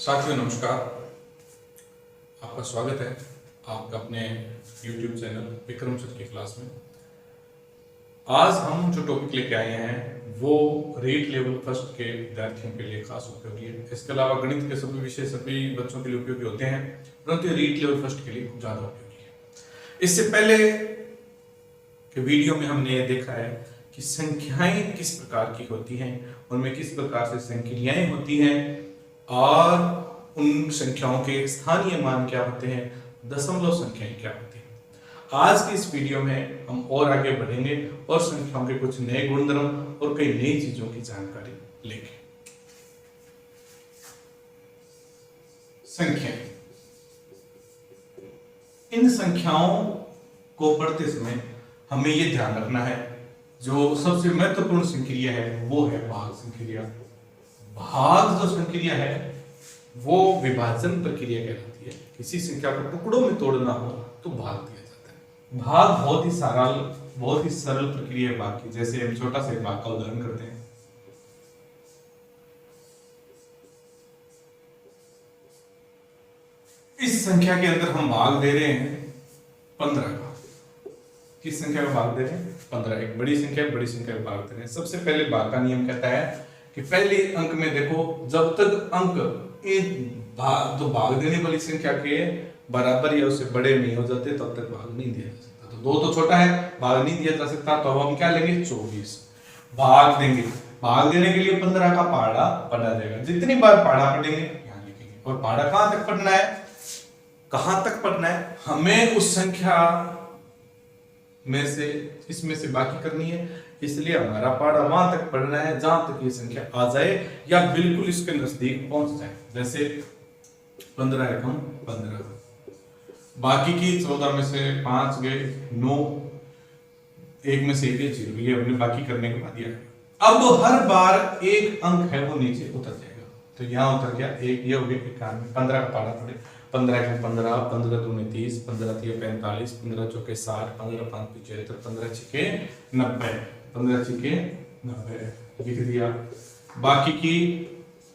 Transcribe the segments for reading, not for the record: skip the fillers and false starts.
साथियों नमस्कार, आपका स्वागत है आपका अपने YouTube चैनल विक्रम सर की क्लास में। आज हम जो टॉपिक लेके आए हैं वो रीट लेवल फर्स्ट के विद्यार्थियों के लिए खास उपयोगी है। इसके अलावा गणित के सभी विषय सभी बच्चों के लिए उपयोगी होते हैं, परंतु रीट लेवल फर्स्ट के लिए कुछ ज्यादा उपयोगी है। इससे पहले के वीडियो में हमने ये देखा है कि संख्याएं किस प्रकार की होती हैं, उनमें किस प्रकार से संक्रियाएं होती हैं और उन संख्याओं के स्थानीय मान क्या होते हैं, दशमलव संख्याएं क्या होती हैं। आज की इस वीडियो में हम और आगे बढ़ेंगे और संख्याओं के कुछ नए गुणधर्म और कई नई चीजों की जानकारी लेंगे। संख्याएं, इन संख्याओं को पढ़ते समय हमें ये ध्यान रखना है, जो सबसे महत्वपूर्ण संक्रिया है वो है भाग संक्रिया। भाग जो संक्रिया है वो विभाजन प्रक्रिया कहलाती है। किसी संख्या को टुकड़ों में तोड़ना हो तो भाग दिया जाता है। भाग बहुत ही सरल प्रक्रिया है भाग की। जैसे हम छोटा सा भाग का उदाहरण करते हैं। इस संख्या के अंदर हम भाग दे रहे हैं 15 का। किस संख्या का भाग दे रहे हैं? 15। एक बड़ी संख्या का भाग दे रहे हैं। सबसे पहले भाग का नियम कहता है कि पहले अंक में देखो, जब तक अंक जो भाग देने वाली संख्या के बराबर या उससे बड़े नहीं हो जाते तब तक भाग नहीं दिया जा सकता। तो 2 तो छोटा है, भाग नहीं दिया जा सकता, तो अब हम क्या लेंगे? 24 भाग देंगे। भाग देने के लिए 15 का पहाड़ा पढ़ा जाएगा। जितनी बार पहाड़ा पढ़ेंगे यहाँ लिखेंगे। और पहाड़ा कहां तक पढ़ना है? कहां तक पढ़ना है? हमें उस संख्या में से इसमें से बाकी करनी है, इसलिए हमारा पहाड़ा वहां तक पढ़ना है जहां तक ये संख्या आ जाए या बिल्कुल इसके नजदीक पहुंच जाए। जैसे 15 एकम 15, बाकी की 14 में से 5 गए 9, 1 में से 1 0, ये हमने बाकी करने के बाद दिया। अब हर बार एक अंक है वो नीचे उतर जाएगा, तो यहाँ उतर गया एक, ये हो गया 91। 15 का पहाड़ा पड़े 15 एकम 15, 15 दूनी 30, 15 तिया 45, 15 चौके 60, 15 पांच 75, 15 छिके 90, 15 छिके 90 लिख दिया। बाकी की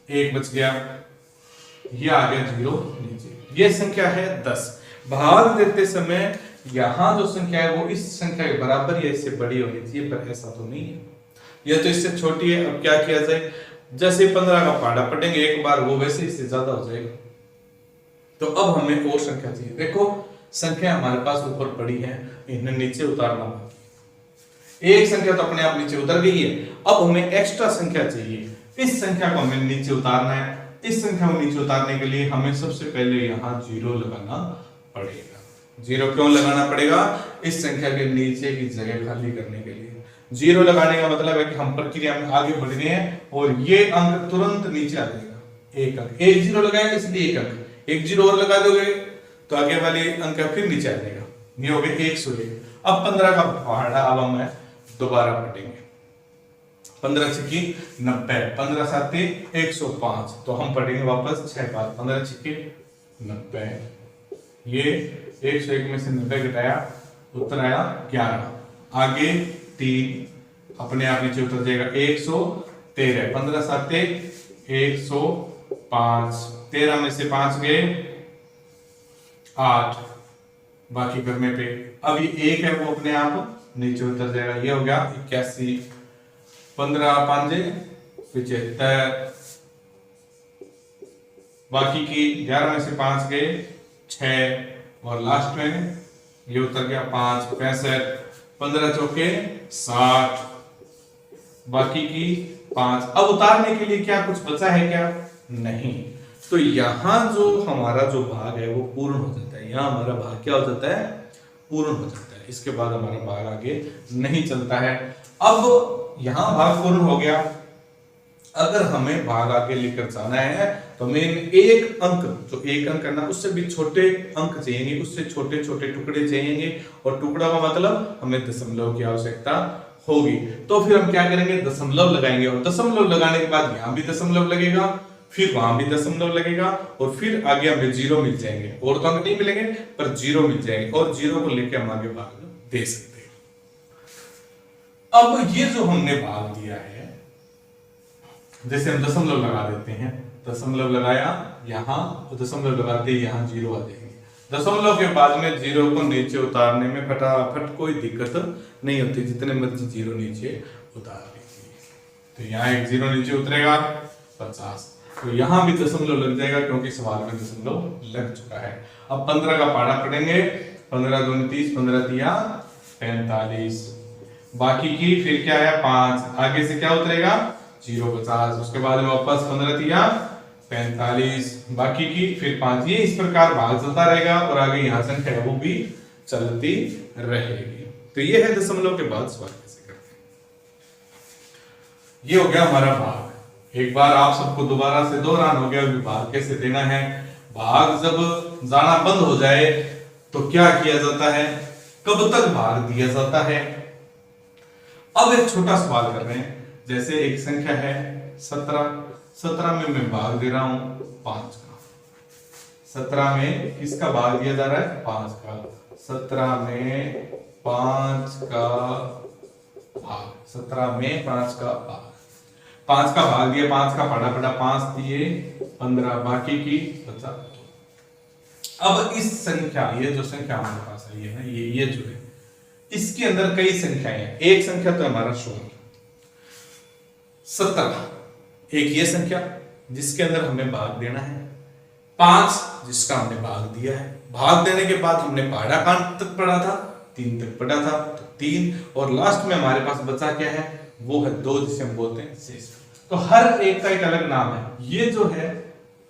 एक बच गया, ये आ गया 0 नीचे। ये संख्या है 10। भाग देते समय यहां जो संख्या है वो इस संख्या के बराबर या इससे बड़ी होनी चाहिए, पर ऐसा तो नहीं है, यह तो इससे छोटी है। अब क्या किया जाए? जैसे 15 का पहाड़ा पढ़ेंगे एक बार, वो वैसे इससे ज्यादा हो जाएगा। तो अब हमें और संख्या चाहिए। देखो संख्या हमारे पास ऊपर पड़ी है, इन्हें नीचे उतारना बाकी। एक संख्या तो अपने आप नीचे उतर गई है, अब हमें एक्स्ट्रा संख्या चाहिए। इस संख्या को हमें नीचे उतारना है। इस संख्या को नीचे उतारने के लिए हमें सबसे पहले यहाँ 0 लगाना पड़ेगा। 0 क्यों लगाना पड़ेगा? इस संख्या के नीचे की जगह खाली करने के लिए। 0 लगाने का मतलब है कि हम प्रक्रिया में आगे बढ़ गए हैं और ये अंक तुरंत नीचे आ जाएगा। एक अंक, एक 0 लगाया इसलिए एक अंक, एक 0 और लगा दोगे तो आगे वाले अंक फिर नीचे आ जाएगा। ये हो गया 100। अब 15 का पहाड़ा अब हम दोबारा पढ़ेंगे। 15 छिकी 90, 15 साते 105, तो हम पढ़ेंगे वापस 6 बार। 15 छिके 90, ये 101 में से 90 घटाया, उत्तर आया 11। आगे 3 अपने आप नीचे उतर जाएगा 113। 15 साते 105, 13 में से 5 गए 8, बाकी करने पे अब ये 1 है वो अपने आप नीचे उतर जाएगा। ये हो गया 81। 15 5 75, बाकी की 11 में से 5 गए 6 और लास्ट में ये उतर गया 5 65। 15 चौके 60, बाकी की 5। अब उतारने के लिए क्या कुछ बचा है क्या? नहीं। तो यहां जो हमारा जो भाग है वो पूर्ण हो जाता है। यहाँ हमारा भाग क्या हो जाता है? पूर्ण हो जाता है। इसके बाद हमारा भाग आगे नहीं चलता है। अब यहां भाग पूर्ण हो गया। अगर हमें भाग आगे लेकर जाना है तो हमें एक अंक, जो एक अंक करना, उससे भी छोटे अंक चाहिए, उससे छोटे छोटे टुकड़े चाहिए। और टुकड़ा का मतलब हमें दशमलव की आवश्यकता होगी। तो फिर हम क्या करेंगे? दशमलव लगाएंगे। और दशमलव लगाने के बाद यहां भी दशमलव लगेगा, फिर वहां भी दशमलव लगेगा और फिर आगे हमें 0 मिल जाएंगे। और तो अंक नहीं मिलेंगे पर 0 मिल जाएंगे और 0 को लेकर हम आगे भाग दे सकते हैं। अब ये जो हमने भाग दिया है, जैसे हम दशमलव लगा देते हैं दशमलव लगाया यहाँ, और दशमलव लगाते ही यहाँ जीरो आ जाएंगे। दशमलव के बाद में जीरो को नीचे उतारने में फटाफट कोई दिक्कत नहीं होती, जितने मर्जी जीरो नीचे उतार लीजिए। तो यहाँ एक जीरो नीचे उतरेगा 50, तो यहाँ भी दशमलव लग जाएगा क्योंकि सवाल में दशमलव लग चुका है। अब 15 का पाड़ा पढ़ेंगे, 15 दूनी 30, 15 दिया 45, बाकी की फिर क्या है 5, आगे से क्या उतरेगा 0 50, उसके बाद में वापस 15 दिया 45, बाकी की फिर 5, ये इस प्रकार भाग चलता रहेगा और आगे यहाँ संख्या है वो भी चलती रहेगी। तो ये है दशमलव के बाद सवाल कैसे करते हैं। ये हो गया हमारा भाग। एक बार आप सबको दोबारा से दोहरान हो गया कि भाग कैसे देना है। भाग जब जाना बंद हो जाए तो क्या किया जाता है, कब तक भाग दिया जाता है। अब एक छोटा सवाल कर रहे हैं, जैसे एक संख्या है 17, 17 में मैं भाग दे रहा हूं 5 का। 17 में किसका भाग दिया जा रहा है 5 का। 17 में 5 का भाग, 17 में 5 का भाग, 5 का भाग दिया, 5 का पढ़ा पढ़ा 5 दिए 15, बाकी की बचा। अब इस संख्या, ये जो संख्या हमारे पास आई है ना, ये जो है इसके अंदर कई संख्याएं हैं। एक संख्या तो हमारा 16, 17, एक ये संख्या जिसके अंदर हमें भाग देना है, 5 जिसका हमने भाग दिया है। भाग देने के बाद हमने पहाड़ा कहां तक पढ़ा था, 3 तक पढ़ा था, तो 3, और लास्ट में हमारे पास बचा क्या है, वो है 2 जिसे हम बोलते हैं शेष। तो हर एक का एक अलग नाम है। ये जो है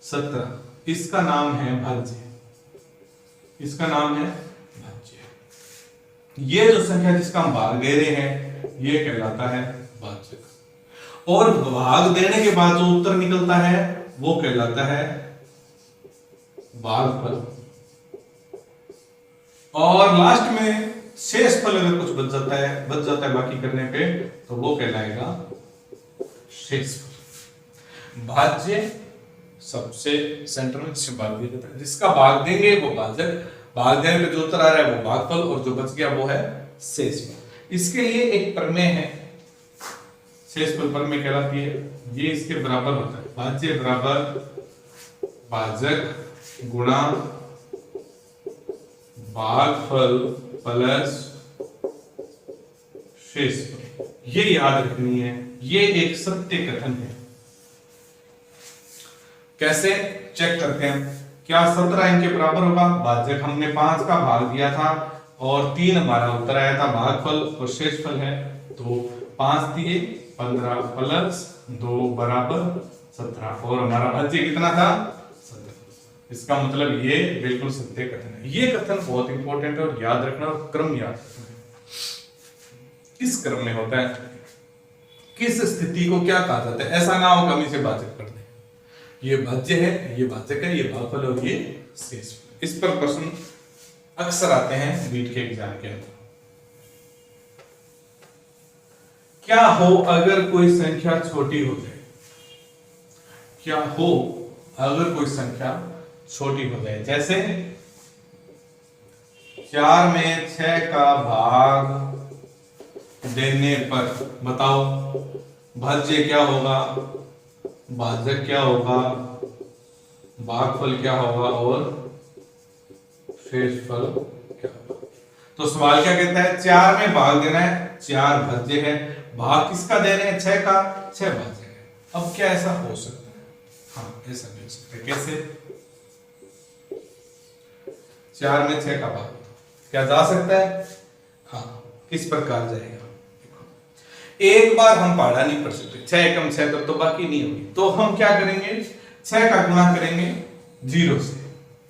17, इसका नाम है भाज्य, इसका नाम है भाज्य। ये जो संख्या जिसका हम भाग दे रहे हैं ये कहलाता है भाज्य, और भाग देने के बाद जो उत्तर निकलता है वो कहलाता है भागफल, और लास्ट में शेष फल अगर कुछ बच जाता है बाकी करने पे, तो वो कहलाएगा शेष फल। भाज्य सबसे सेंटर में जिसे भाग दिया जाता है, जिसका भाग देंगे वो भाजक, भाग देने पे जो उत्तर आ रहा है वो भागफल, और जो बच गया वो है शेष फल। इसके लिए एक प्रमेय है, शेषफल प्रमेय कहलाती है। ये इसके बराबर होता है, भाज्य बराबर भाजक गुणा भागफल प्लस शेषफल। ये याद रखनी है, ये एक सत्य कथन है। कैसे चेक करते हैं, क्या 17 इनके बराबर होगा। भाजक हमने 5 का भाग दिया था और 3 हमारा उत्तर आया था, भागफल और शेषफल है, तो 5 दिए 15 प्लस 2 बराबर 17, और हमारा भाज्य कितना था 17। इसका मतलब ये बिल्कुल सत्य कथन है। ये कथन बहुत इंपॉर्टेंट है और याद रखना, और क्रम याद रखना। किस क्रम में होता है, किस स्थिति को क्या कहा जाता है, ऐसा ना हो कमी से भाजक कर दे। ये भाज्य है, ये भाजक है, ये भागफल और ये शेषफल। इस पर प्रश्न अक्सर आते हैं बीट के एग्जाम के अंदर। क्या हो अगर कोई संख्या छोटी हो जाए, क्या हो अगर कोई संख्या छोटी हो जाए, जैसे 4 में 6 का भाग देने पर बताओ भाज्य क्या होगा, भाजक क्या होगा, भागफल क्या होगा और शेषफल क्या होगा। तो सवाल क्या कहता है, 4 में भाग देना है, 4 भाज्य है, भाग किसका दे रहे हैं 6 का, 6 भाज्य है। अब क्या ऐसा हो सकता है, हाँ ऐसा भी हो सकता है। कैसे, 4 में 6 का भाग क्या जा सकता है, हाँ किस प्रकार जाएगा। एक बार हम पहाड़ा नहीं पढ़ सकते, 6 एकम 6 तब तो बाकी नहीं होगी, तो हम क्या करेंगे 6 का गुणा करेंगे 0 से,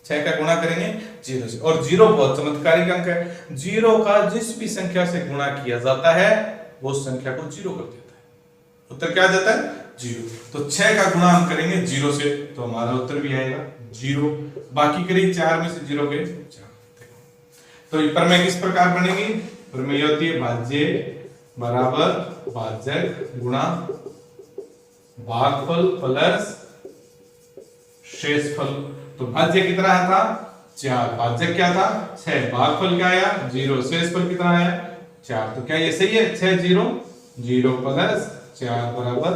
6 का गुणा करेंगे 0 से, और 0 बहुत चमत्कारिक अंक है। 0 का जिस भी संख्या से गुणा किया जाता है वो संख्या को 0 कर देता है, उत्तर क्या आ जाता है 0। तो 6 का गुणा हम करेंगे 0 से, तो हमारा उत्तर भी आएगा 0, बाकी करेंगे 4 में से 0 गए 4। तो ये प्रमेय किस प्रकार बनेगी, प्रमेय होती है भाज्य बराबर भाजक गुणा भागफल प्लस शेषफल। तो भाज्य कितना आया था 4, भाजक क्या था 6, भागफल क्या आया 0, शेषफल कितना आया 4। तो क्या ये सही है, 6 0 0 प्लस 4 बराबर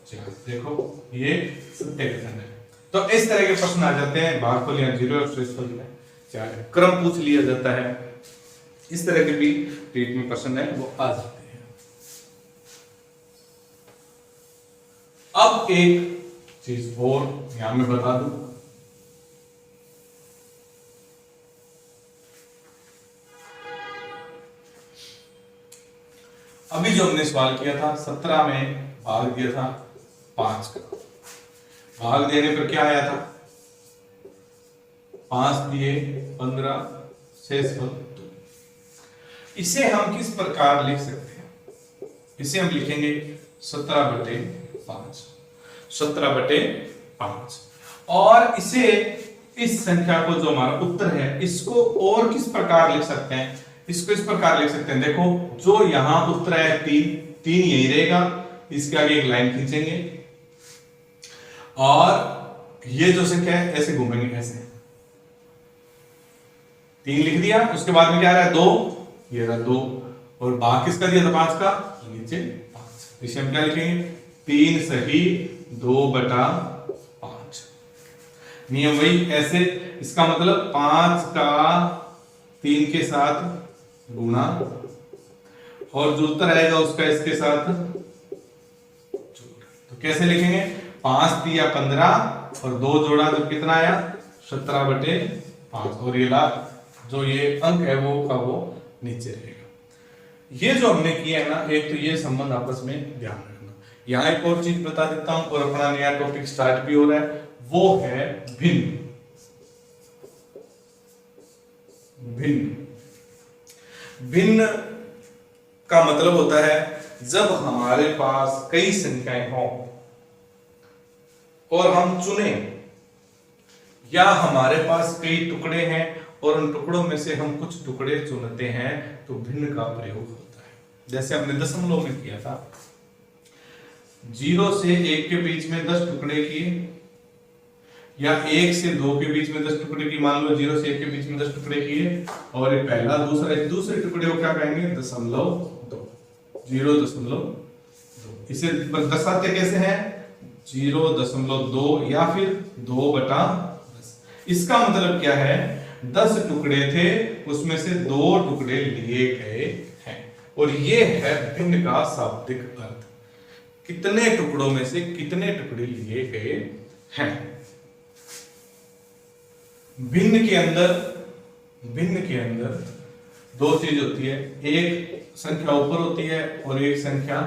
4। देखो ये सत्य कथन है, तो इस तरह के प्रश्न आ जाते हैं, भागफल या जीरो एक्सपोनेंशियल में क्या है, क्रम पूछ लिया जाता है, इस तरह के भी रीट में प्रश्न है वो आ जाते हैं। अब एक चीज और यहां मैं बता दूं, अभी जो हमने सवाल किया था 17 में भाग दिया था 5 का, भाग देने पर क्या आया था 5 दिए 15 शेषफल 2। इसे हम किस प्रकार लिख सकते हैं, इसे हम लिखेंगे 17/5, 17/5। और इसे, इस संख्या को जो हमारा उत्तर है इसको और किस प्रकार लिख सकते हैं, इसको इस प्रकार लिख सकते हैं, देखो जो यहां उत्तर है 3 यही रहेगा, इसके आगे एक लाइन खींचेंगे और ये जो संख्या है ऐसे घूमेंगे, ऐसे 3 लिख दिया, उसके बाद में क्या रहा है 2, ये रहा 2, और भाग किसका दिया था 5 का, नीचे 5, इसे हम क्या लिखेंगे 3 सही 2/5। नियम वही ऐसे, इसका मतलब 5 का 3 के साथ गुणा और जो उत्तर आएगा उसका इसके साथ जोड़। तो कैसे लिखेंगे 5 दिया 15 और 2 जोड़ा तो कितना आया 17/5, और ये जो ये अंक है वो का वो नीचे रहेगा। ये जो हमने किया है ना, एक तो ये संबंध आपस में ध्यान रखना। यहां एक और चीज बता देता हूं और अपना नया टॉपिक स्टार्ट भी हो रहा है, वो है भिन्न। भिन्न का मतलब होता है जब हमारे पास कई संख्याएं हों और हम चुने, या हमारे पास कई टुकड़े हैं और उन टुकड़ों में से हम कुछ टुकड़े चुनते हैं, तो भिन्न का प्रयोग होता है। जैसे हमने दशमलव में किया था, 0 से 1 के बीच में 10 टुकड़े किए, या 1 से 2 के बीच में 10 टुकड़े की, मान लो 0 से 1 के बीच में 10 टुकड़े किए, और ये पहला दूसरे टुकड़े को क्या कहेंगे 0.2, 0.2। इसे दर्शाते कैसे हैं 0.2 या फिर 2/10। इसका मतलब क्या है 10 टुकड़े थे उसमें से 2 टुकड़े लिए गए हैं, और ये है भिन्न का शाब्दिक अर्थ, कितने टुकड़ों में से कितने टुकड़े लिए गए हैं। भिन्न के अंदर 2 चीज होती है, एक संख्या ऊपर होती है और एक संख्या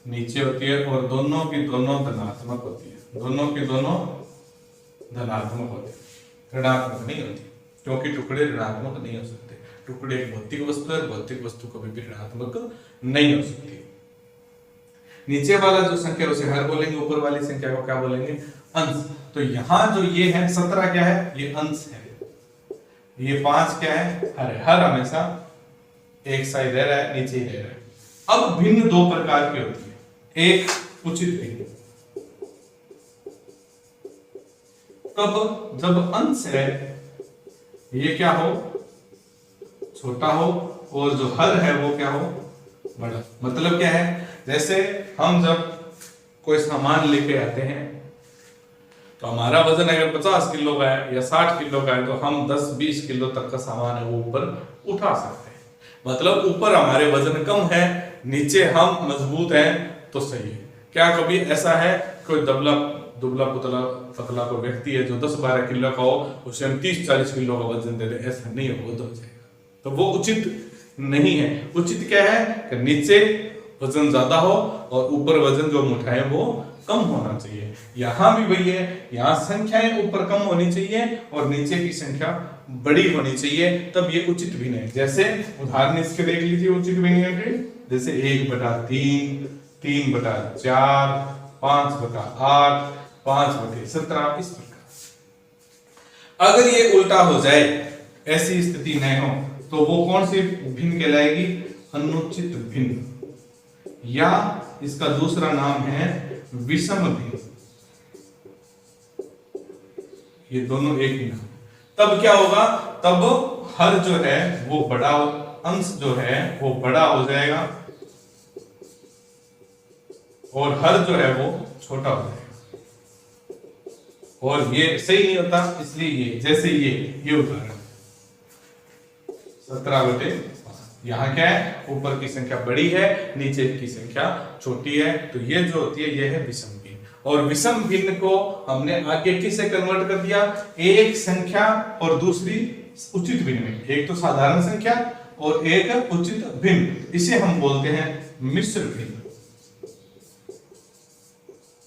नीचे होती है, और दोनों की दोनों धनात्मक होती है, दोनों की दोनों धनात्मक होती है, ऋणात्मक नहीं होती, क्योंकि टुकड़े ऋणात्मक नहीं हो सकते। टुकड़े एक भौतिक वस्तु है, भौतिक वस्तु कभी भी ऋणात्मक नहीं हो सकती। नीचे वाला जो संख्या उसे हर बोलेंगे, ऊपर वाली संख्या को क्या बोलेंगे अंश। तो यहां जो ये है 17 क्या है, ये अंश है, ये 5 क्या है हर है, हर हमेशा एक साइड रह रहा है, नीचे ही रह रहा है। अब भिन्न 2 प्रकार की होती है, एक उचित भिन्न, कब जब अंश है ये क्या हो छोटा हो और जो हर है वो क्या हो बड़ा। मतलब क्या है, जैसे हम जब कोई सामान लेके आते हैं तो हमारा वजन अगर 50 किलो का है या 60 किलो का है तो हम 10-20 किलो तक का सामान है वो ऊपर उठा सकते हैं। मतलब ऊपर हमारे वजन कम है, नीचे हम मजबूत हैं तो सही है। क्या कभी ऐसा है कोई दुबला पतला कोई व्यक्ति है जो 10-12 किलो का हो, उसे हम 30-40 किलो का वजन दे दें, ऐसा नहीं हो जाएगा, तो वो उचित नहीं है। उचित क्या है कि नीचे वजन ज्यादा हो और ऊपर वजन जो हम उठाए वो कम होना चाहिए। यहां भी वही है, यहां संख्याएं ऊपर कम होनी चाहिए और नीचे की संख्या बड़ी होनी चाहिए, तब ये उचित भिन्न है। जैसे उदाहरण इसके देख लीजिए उचित भिन्न के, जैसे 1/3, 3/4, 5/8, 5/17, इस प्रकार। अगर ये उल्टा हो जाए, ऐसी स्थिति नहीं हो, तो वो कौन सी भिन्न कहलाएगी, अनुचित भिन्न, या इसका दूसरा नाम है विषम भिन्न। ये दोनों एक ही नाम। तब क्या होगा, तब हर जो है वो बड़ा, अंश जो है वो बड़ा हो जाएगा और हर जो है वो छोटा हो जाएगा। और ये सही नहीं होता, इसलिए ये जैसे ये उदाहरण 17/5। यहाँ क्या है, ऊपर की संख्या बड़ी है, नीचे की संख्या छोटी है, तो ये जो होती है ये है विषम भिन्न। और विषम भिन्न को हमने आगे किससे कन्वर्ट कर दिया, एक संख्या और दूसरी उचित भिन्न में। एक तो साधारण संख्या और एक उचित भिन्न, इसे हम बोलते हैं मिश्र भिन्न।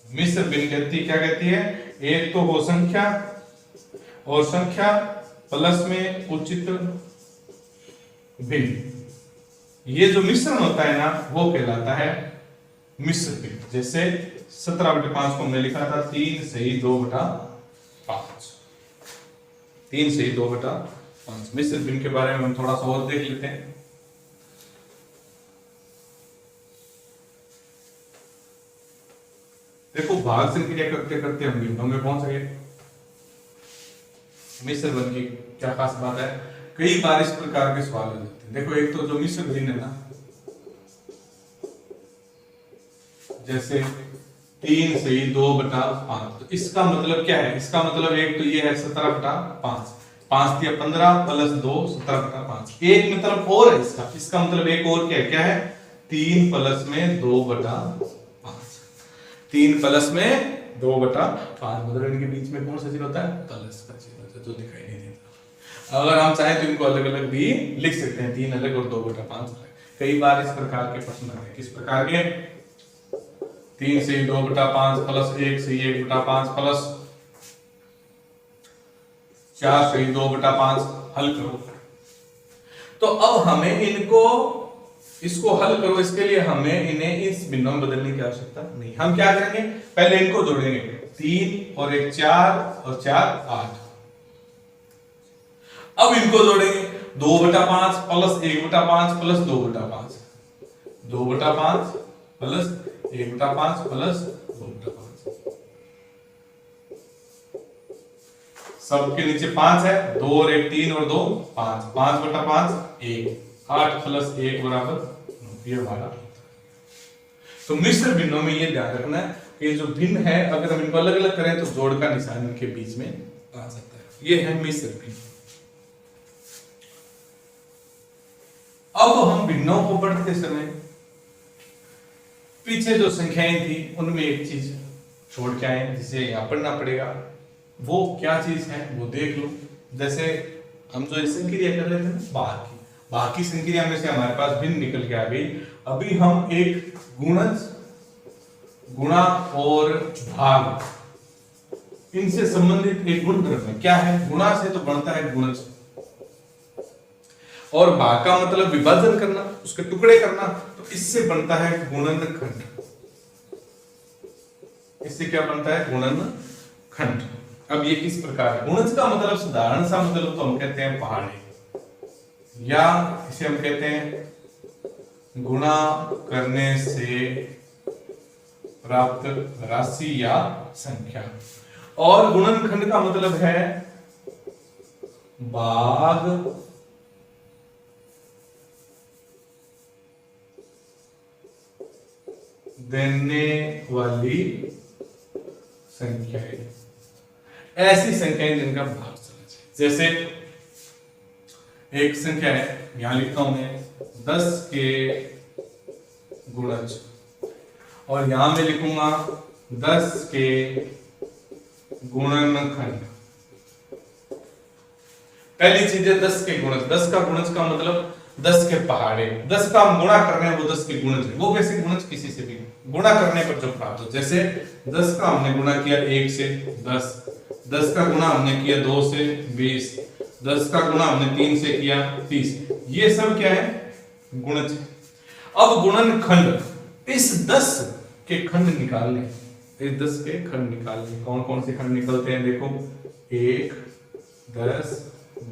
मिश्र भिन्न कहती क्या कहती है, एक तो हो संख्या और संख्या प्लस में उचित भिन्न, ये जो मिश्रण होता है ना वो कहलाता है मिश्र भिन्न। जैसे 17/5 को हमने लिखा था 3 सही 2/5, 3 सही 2/5। मिश्र भिन्न के बारे में हम थोड़ा सा और देख लेते हैं। देखो भाग से क्रिया करते करते हम भिन्नों में पहुंच गए। मिश्र भिन्न की क्या खास बात है, कई बार इस प्रकार के सवाल हो जाते हैं। देखो एक तो जो मिश्र भिन्न है ना, जैसे 3 सही 2/5, तो इसका मतलब क्या है, इसका मतलब एक तो ये है 17/5, 5 दिया 15 प्लस 2 17/5। एक मतलब और है इसका मतलब एक और क्या है 3 प्लस में 2/5, 3 प्लस में 2/5, मतलब इनके बीच में कौन सा चिन्ह होता है, प्लस का चिन्ह होता है, जो दिखाई नहीं देता। अगर हम चाहें तो इनको अलग अलग भी लिख सकते हैं, 3 अलग और 2/5 अलग। कई बार इस प्रकार के प्रश्न आते हैं, किस प्रकार के, 3 से 2/5 प्लस 1 से 1/5 प्लस 4 से 2/5 हल करो। तो अब हमें इसको हल करो, इसके लिए हमें इन्हें इस भिन्नों में बदलने की आवश्यकता नहीं। हम क्या करेंगे, पहले इनको जोड़ेंगे, 3 और 1 4 और 4 8। अब इनको जोड़ेंगे 2/5 प्लस 1/5 प्लस 2/5, 2/5 प्लस 1/5 प्लस 2/5। सबके नीचे 5 है, 2 और 1 3 और 2 5, 5/5 1, 8 प्लस 1 बराबर 9। ये हमारा। तो मिश्र भिन्नों में ये ध्यान रखना है कि जो भिन्न है अगर हम इनको अलग अलग करें तो जोड़ का निशान इनके बीच में आ सकता है। ये है मिश्र भिन्न। अब हम भिन्नों को पढ़ते समय पीछे जो संख्याएं थी उनमें एक चीज छोड़ के आए जिसे यहां पढ़ना पड़ेगा। वो क्या चीज है वो देख लो। जैसे हम जो संक्रिया कर रहे थे ना, बाकी संक्रिया में से हमारे पास भिन्न निकल के आ गई। अभी हम एक गुणा और भाग इनसे संबंधित एक गुणधर्म है। क्या है, गुणा से तो बनता है गुणज, और भाग का मतलब विभाजन करना, उसके टुकड़े करना, तो इससे बनता है गुणनखंड। इससे क्या बनता है, गुणनखंड। अब ये किस प्रकार है, गुणज का मतलब साधारण सा मतलब तो हम कहते हैं पहाड़े, या इसे हम कहते हैं गुणा करने से प्राप्त राशि या संख्या। और गुणनखंड का मतलब है भाग देने वाली संख्याएं, ऐसी संख्याएं जिनका भाग चला जाए। जैसे एक संख्या है, यहां लिखता हूं मैं 10 के गुणज, और यहां मैं लिखूंगा 10 के गुणनखंड। पहली चीज है 10 के गुणज। 10 का गुणज का मतलब 10 के पहाड़े। 10 का हम गुणा कर रहे हैं, वो 10 के गुणज है। वो कैसे गुणज, किसी से भी गुणा करने पर जो प्राप्त हो। जैसे 10 का हमने गुणा किया 1 से 10, 10 का गुणा हमने किया 2 से 20, 10 का गुणा हमने 3 से किया 30। ये सब क्या है, गुणज। अब गुणनखंड, इस 10 के खंड निकालने, इस 10 के खंड निकालने, कौन कौन से खंड निकलते हैं देखो, 1, 10,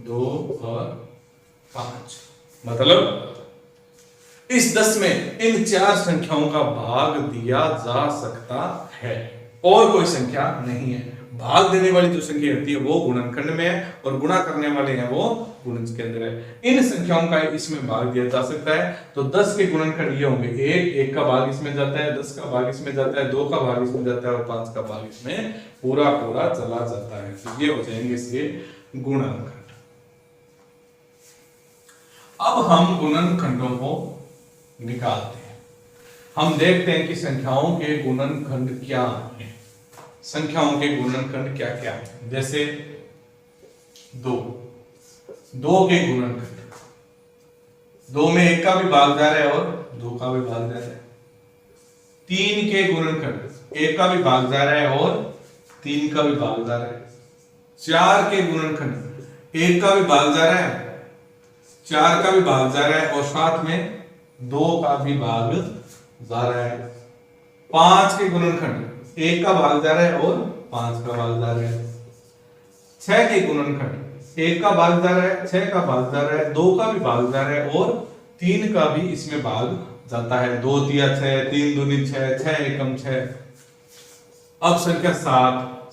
2 और 5। मतलब इस 10 में इन 4 संख्याओं का भाग दिया जा सकता है, और कोई संख्या नहीं है। भाग देने वाली जो संख्या होती है वो गुणनखंड में है और गुणा करने वाले हैं वो गुणज के अंदर है। इन संख्याओं का इसमें भाग दिया जा सकता है। तो 10 के गुणनखंड ये होंगे 1 का भाग इसमें जाता है, 10 का भाग इसमें जाता है, 2 का भाग इसमें जाता है और 5 का भाग इसमें पूरा पूरा चला जाता है। तो ये हो जाएंगे इसके गुणनखंड। अब हम गुणनखंडों को निकालते हैं। हम देखते हैं कि संख्याओं के गुणनखंड क्या है। संख्याओं के गुणनखंड क्या क्या है। जैसे 2 के गुणनखंड, 2 में 1 का भी भाग जा रहा है और 2 का भी भाग जा रहा है। 3 के गुणनखंड, 1 का भी भाग जा रहा है और 3 का भी भाग जा रहा है। 4 के गुणनखंड, 1 का भी भाग जा रहा है, 4 का भी भाग जा रहा है और साथ में 2 का भी भाग जा रहा है। 5 के गुणनखंड, 1 का भाग जा रहा है और 5 का भाग जा रहा है। 6 के गुणनखंड, 1 का भाग जा रहा है, 6 का भाग जा रहा है, 2 का भी भाग जा रहा है और 3 का भी इसमें भाग जाता है। 2 तिया 6, 3 दूनी 6, 6 एकम 6। अब संख्या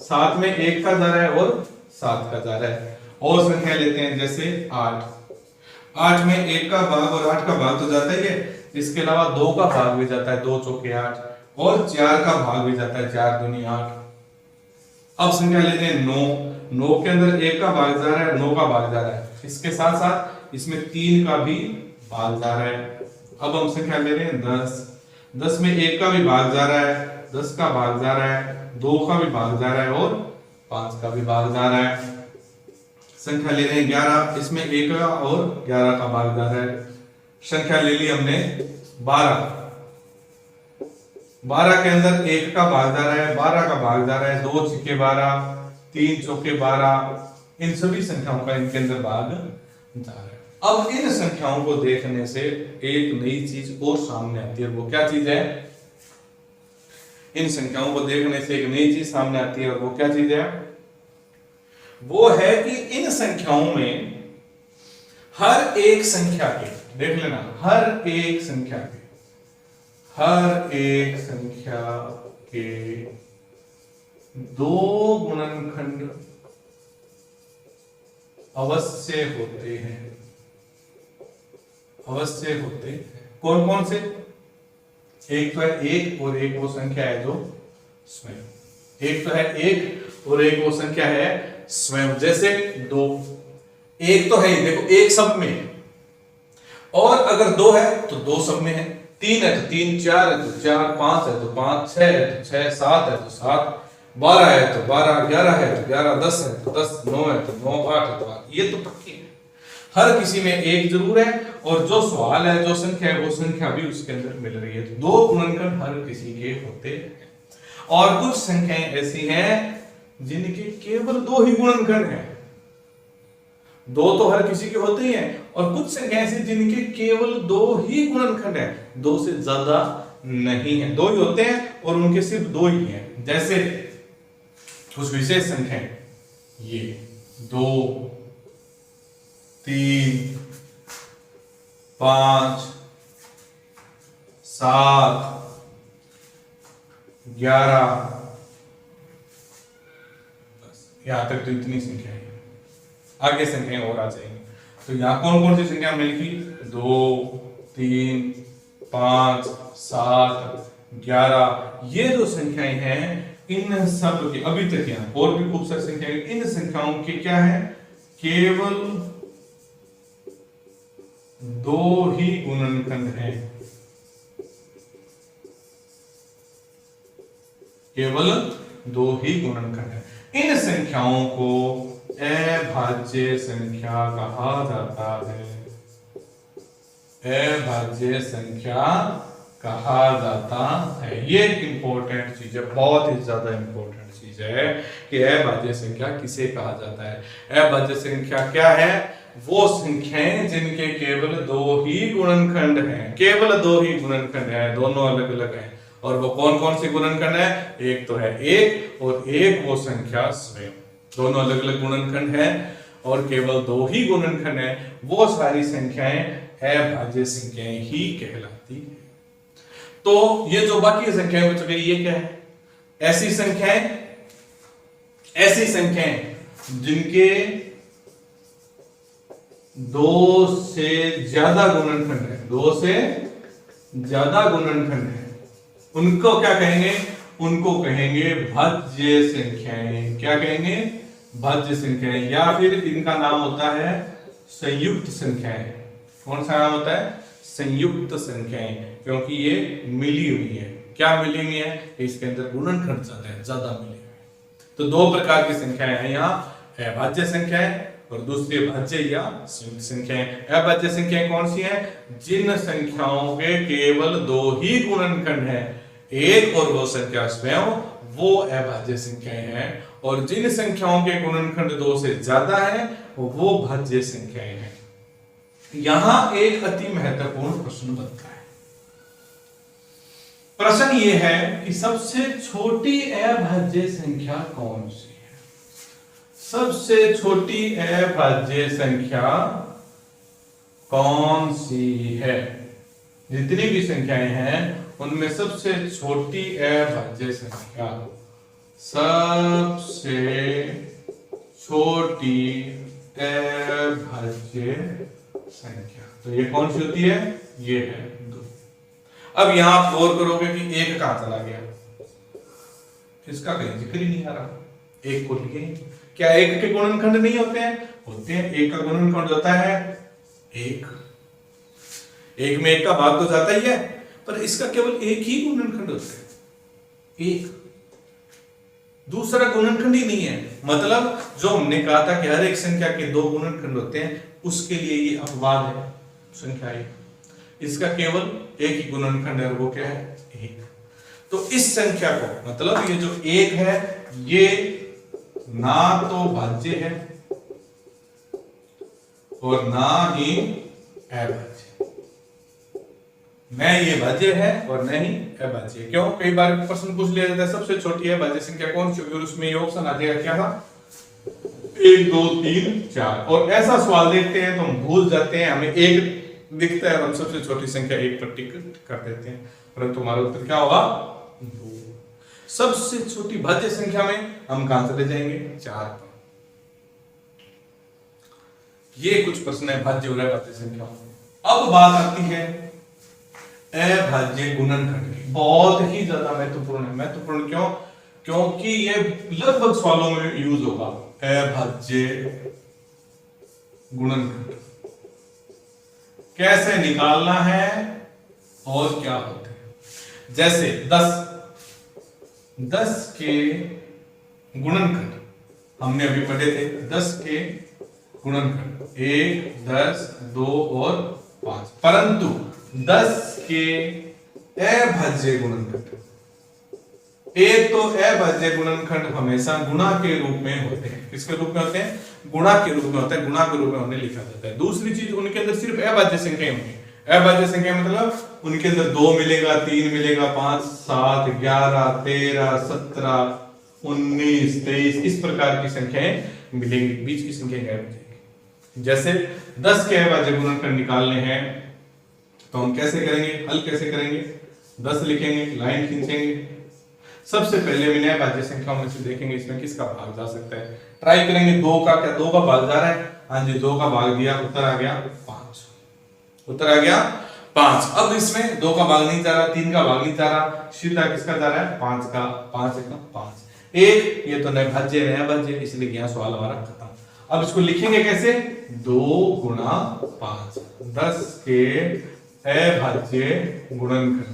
7 में 1 का जा रहा है और 7 का जा रहा है। और संख्या लेते हैं जैसे 8 में 1 का भाग और 8 का भाग तो जाता ही है, इसके अलावा 2 का भाग भी जाता है, 2 चौके 8 और 4 का भाग भी जाता है, 4 दूनी 8। अब संख्या लेते हैं 9 के अंदर 1 का भाग जा रहा है, 9 का भाग जा रहा है, इसके साथ साथ इसमें 3 का भी भाग जा रहा है। अब हम संख्या ले रहे हैं 10 में 1 का भी भाग जा रहा है, 10 का भाग जा रहा है, 2 का भी भाग जा रहा है और 5 का भी भाग जा रहा है। संख्या ले रहे हैं 11, इसमें 1 का और 11 का भाग जा रहा है। संख्या ले ली हमने 12 के अंदर 1 का भाग जा रहा है, 12 का भाग जा रहा है, 2 छिके 12, 3 चौके 12, इन सभी संख्याओं का इनके अंदर भाग जा रहा है। अब इन संख्याओं को देखने से एक नई चीज और सामने आती है, वो क्या चीज है? इन संख्याओं को देखने से एक नई चीज सामने आती है और वो क्या चीज है? वो है कि इन संख्याओं में हर एक संख्या के, देख लेना, हर एक संख्या के 2 गुणनखंड अवश्य होते हैं। कौन कौन से? एक तो है 1 और एक वो संख्या है जो स्वयं। एक तो है 1 और एक वो संख्या है स्वयं। जैसे 2, 1 तो है ही, देखो 1 सब में है, और अगर 2 है तो 2 सब में है, 3 है तो 3, 4 है तो 4, 5 है तो 5, 6 है तो 6, 7 है तो 7, 12 है तो 12, 11 है तो 11, 10 है तो 10, 9 है तो 9, 8 है तो 8। ये तो पक्की है, हर किसी में 1 जरूर है, और जो सवाल है, जो संख्या है, वो संख्या भी उसके अंदर मिल रही है। तो 2 गुणनखंड हर किसी के होते हैं। और कुछ संख्याएं ऐसी हैं जिनके केवल 2 ही गुणनखंड हैं। 2 तो हर किसी के होते ही हैं, और कुछ संख्याएं ऐसी जिनके केवल 2 ही गुणनखंड है, 2 से ज्यादा नहीं है। 2 ही होते हैं और उनके सिर्फ 2 ही हैं। जैसे कुछ विशेष संख्याएं, ये 2, 3, 5, 7, 11, बस यहां तक तो इतनी संख्या है। आगे संख्याएं और आ जाएंगी। तो यहां कौन कौन सी संख्या मिलेगी? 2, 3, 5, 7, 11। ये जो संख्याएं हैं, इन सब के अभी तक यहाँ और भी खूब सारी संख्याएं, इन संख्याओं के क्या है? केवल 2 ही गुणनखंड हैं। केवल 2 ही गुणनखंड है। इन संख्याओं को अभाज्य संख्या कहा जाता है। अभाज्य संख्या कहा जाता है। ये एक इंपॉर्टेंट चीज है, बहुत ही ज्यादा इंपॉर्टेंट चीज है कि अभाज्य संख्या किसे कहा जाता है। अभाज्य संख्या क्या है? वो संख्याएं जिनके केवल 2 ही गुणनखंड हैं। केवल 2 ही गुणनखंड हैं, दोनों अलग अलग हैं। और वो कौन कौन से गुणनखंड है? एक तो है 1 और एक वो संख्या स्वयं। दोनों अलग अलग गुणनखंड हैं और केवल 2 ही गुणनखंड हैं। वो सारी संख्याएं अभाज्य संख्याएं ही कहलाती हैं। तो ये जो बाकी संख्याएं बच गई, ये क्या है? ऐसी संख्याएं ऐसी संख्याएं जिनके 2 से ज्यादा गुणनखंड है, 2 से ज्यादा गुणनखंड है, उनको क्या कहेंगे? उनको कहेंगे भाज्य संख्याएं। क्या कहेंगे? भाज्य संख्याएं, या फिर इनका नाम होता है संयुक्त संख्याएं। कौन सा नाम होता है? संयुक्त संख्याएं, क्योंकि ये मिली हुई है। क्या मिली हुई है? इसके अंदर गुणनखंड ज्यादा मिले हुए हैं। तो 2 प्रकार की संख्याएं हैं यहाँ, अभाज्य संख्याएं और दूसरी भाज्य या संयुक्त संख्याएं। अभाज्य संख्याएं कौन सी हैं? जिन संख्याओं के केवल 2 ही गुणनखंड हैं, एक और वो संख्या स्वयं, वो अभाज्य संख्याएं हैं। और जिन संख्याओं के गुणनखंड 2 से ज्यादा है, वो भाज्य संख्याएं हैं। यहां एक अति महत्वपूर्ण प्रश्न बनता है। प्रश्न ये है कि सबसे छोटी अभाज्य संख्या कौन सी है? सबसे छोटी अभाज्य संख्या कौन सी है? जितनी भी संख्याएं हैं उनमें सबसे छोटी अभाज्य संख्या, सबसे छोटी अभाज्य संख्या, तो ये कौन सी होती है? ये है 2। अब यहां आप गौर करोगे कि 1 कहां चला गया? इसका कहीं जिक्र ही नहीं आ रहा। 1 को लिखें। क्या 1 के गुणनखंड नहीं होते हैं? होते हैं। 1 का गुणनखंड होता है 1। 1 में 1 का भाग तो जाता ही है, पर इसका केवल 1 ही गुणनखंड होता है, 1। दूसरा गुणनखंड ही नहीं है। मतलब जो हमने कहा था कि हर एक संख्या के 2 गुणनखंड होते हैं, उसके लिए ये अपवाद है संख्या 1। इसका केवल 1 ही गुणनखंड है, वो क्या है? 1। तो इस संख्या को, मतलब ये जो 1 है, ये ना तो भाज्य है और ना ही अभाज्य। न ये भाज्य है और न ही अभाज्य। क्यों? कई बार प्रश्न पूछ लिया जाता है सबसे छोटी अभाज्य संख्या कौन सी होगी, और उसमें ये ऑप्शन आ जाएगा, क्या था? 1 2 3 4। और ऐसा सवाल देखते हैं तो हम भूल जाते हैं, हमें 1 दिखता है और हम सबसे छोटी संख्या 1 पर टिक कर देते हैं, परंतु हमारा उत्तर क्या होगा? 2। सबसे छोटी भाज्य संख्या में हम कहां चले जाएंगे? 4 पर। ये कुछ प्रश्न है भाज्य और अभाज्य संख्या। अब बात आती है अभाज्य गुणनखंड की। बहुत ही ज्यादा महत्वपूर्ण है। महत्वपूर्ण क्यों? क्योंकि ये लगभग सवालों में यूज होगा। अभाज्य गुणनखंड कैसे निकालना है और क्या होते हैं। जैसे 10 के गुणनखंड हमने अभी पढ़े थे। 10 के गुणनखंड 1 10 2 और 5, परंतु 10 के अभाज्य गुणनखंड, एक तो अभाज्य गुणनखंड हमेशा गुणा के रूप में होते हैं। किसके रूप में होते हैं? गुणा के रूप में होता है। गुणा के रूप में उन्हें लिखा जाता है। दूसरी चीज, उनके अंदर सिर्फ अभाज्य संख्याएं होंगी। अभाज्य संख्या मतलब उनके अंदर 2 मिलेगा, 3 मिलेगा, 5 7 11 13 17 19 23 इस प्रकार की संख्याएं मिलेंगी। बीच की संख्या गायब हो जाएगी। जैसे 10 के अभाज्य गुणनखंड निकालने हैं तो हम कैसे करेंगे? हल कैसे करेंगे? 10 लिखेंगे, लाइन खींचेंगे। सबसे पहले मैंने अभाज्य संख्याओं में से देखेंगे इसमें किसका भाग जा सकता है। ट्राई करेंगे 2 का। क्या 2 का भाग जा रहा है? हाँ जी, 2 का भाग दिया, उत्तर आ गया 5। उत्तर आ गया 5। अब इसमें 2 का भाग नहीं जा रहा, 3 का भाग नहीं जा रहा, सीधा किसका जा रहा है? 5 का। 5 1 5 1। ये तो न भाज्य न अभाज्य, इसलिए यहां सवाल हमारा खत्म। अब इसको लिखेंगे कैसे? 2 गुणा 5। 10 के अभाज्य गुणनखंड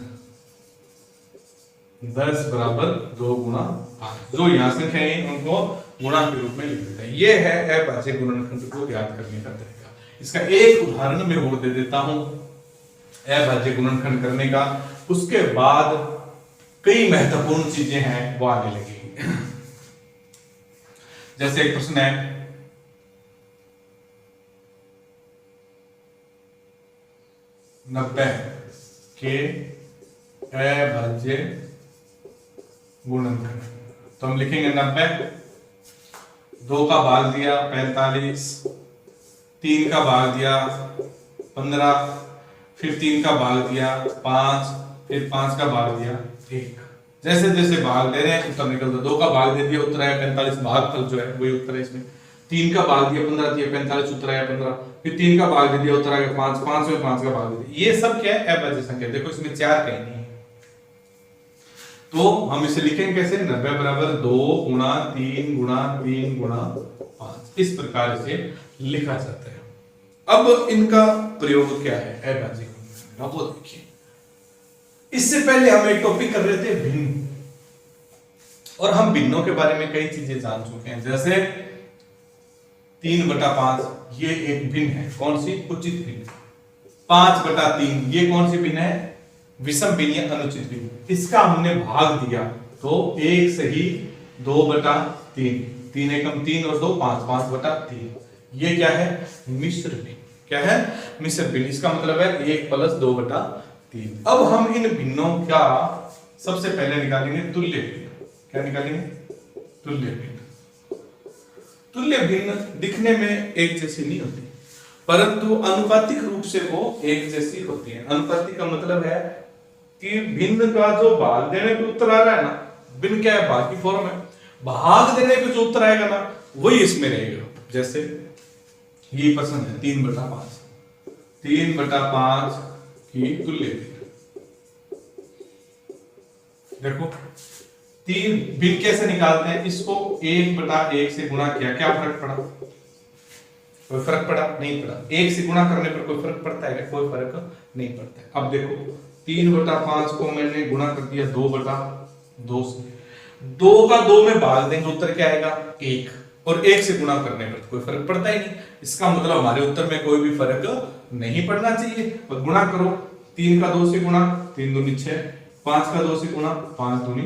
10 बराबर 2 गुणा 5। जो यहां संख्या है उनको गुणा के रूप में लिख देते हैं। ये है अभाज्य गुणनखंड को ज्ञात करने का तरीका। इसका एक उदाहरण मैं और दे देता हूं अभाज्य गुणनखंड करने का। उसके बाद कई महत्वपूर्ण चीजें हैं वो आने लगेगी। जैसे एक प्रश्न है, नब्बे के अभाज्य गुणनखंड। तो हम लिखेंगे 90, 2 का भाग दिया 45, 3 का भाग दिया 15, फिर 3 का भाग दिया 5, फिर 5 का भाग दिया 1। जैसे जैसे भाग दे रहे हैं उत्तर निकलता, 2 का भाग दे दिया उत्तर आया 45, भागफल जो है वही उत्तर है इसमें। 3 का भाग दिया 15 दिया 45, उत्तर आया 15। फिर 3 का भाग दे दिया उत्तर आ गया 5, 5 में 5 का भाग दे दिया। ये सब क्या है, अभाज्य संख्या। देखो इसमें 4 कहीं नहीं है, तो हम इसे लिखेंगे कैसे, 90 बराबर 2 गुणा 3 गुणा 3 गुणा 5, इस प्रकार से लिखा जाता है। अब इनका प्रयोग क्या है अभाज्य गुणन, वो देखिए। इससे पहले हम एक टॉपिक कर रहे थे भिन्न, और हम भिन्नों के बारे में कई चीजें जान चुके हैं। जैसे 3/5 ये एक भिन्न है, कौन सी, उचित भिन्न। 5/3 ये कौन सी भिन्न है, विषम भिन्न या अनुचित भिन्न। इसका हमने भाग दिया तो 1 सही 2/3, 3 एकम 3 और 2 5, 5/3। ये क्या है, मिश्र भिन्न। क्या है, मिश्र भिन्न। इसका मतलब है 1 + 2/3। अब हम इन भिन्नों का सबसे पहले निकालेंगे तुल्य भिन्न। क्या निकालेंगे, तुल्य भिन्न। तुल्य भिन्न दिखने में एक जैसी नहीं होती, परंतु अनुपातिक रूप से वो एक जैसी होती है। अनुपातिक का मतलब है कि भिन्न का जो भाग देने पे उत्तर आ रहा है ना, भिन्न क्या है, भाग की फॉर्म है, भाग देने पे जो उत्तर आएगा ना वही इसमें रहेगा। जैसे ये पसंद है 3/5, 3/5 की तुल्य भिन्न। देखो 3 भिन्न कैसे निकालते हैं, इसको 1/1 से गुणा किया, क्या फर्क पड़ा, कोई फर्क पड़ा नहीं पड़ा। 1 से गुणा करने पर कोई फर्क पड़ता है क्या, कोई फर्क नहीं पड़ता है। अब देखो 3/5 को मैंने गुणा कर दिया 2/2 से, 2 का 2 में भाग देंगे उत्तर क्या आएगा 1, और 1 से गुणा करने पर कोई फर्क पड़ता ही नहीं। इसका मतलब हमारे उत्तर में कोई भी फर्क नहीं पड़ना चाहिए। और गुणा करो, 3 का 2 से गुणा 3 दूनी 6, 5 का 2 से गुणा 5 दूनी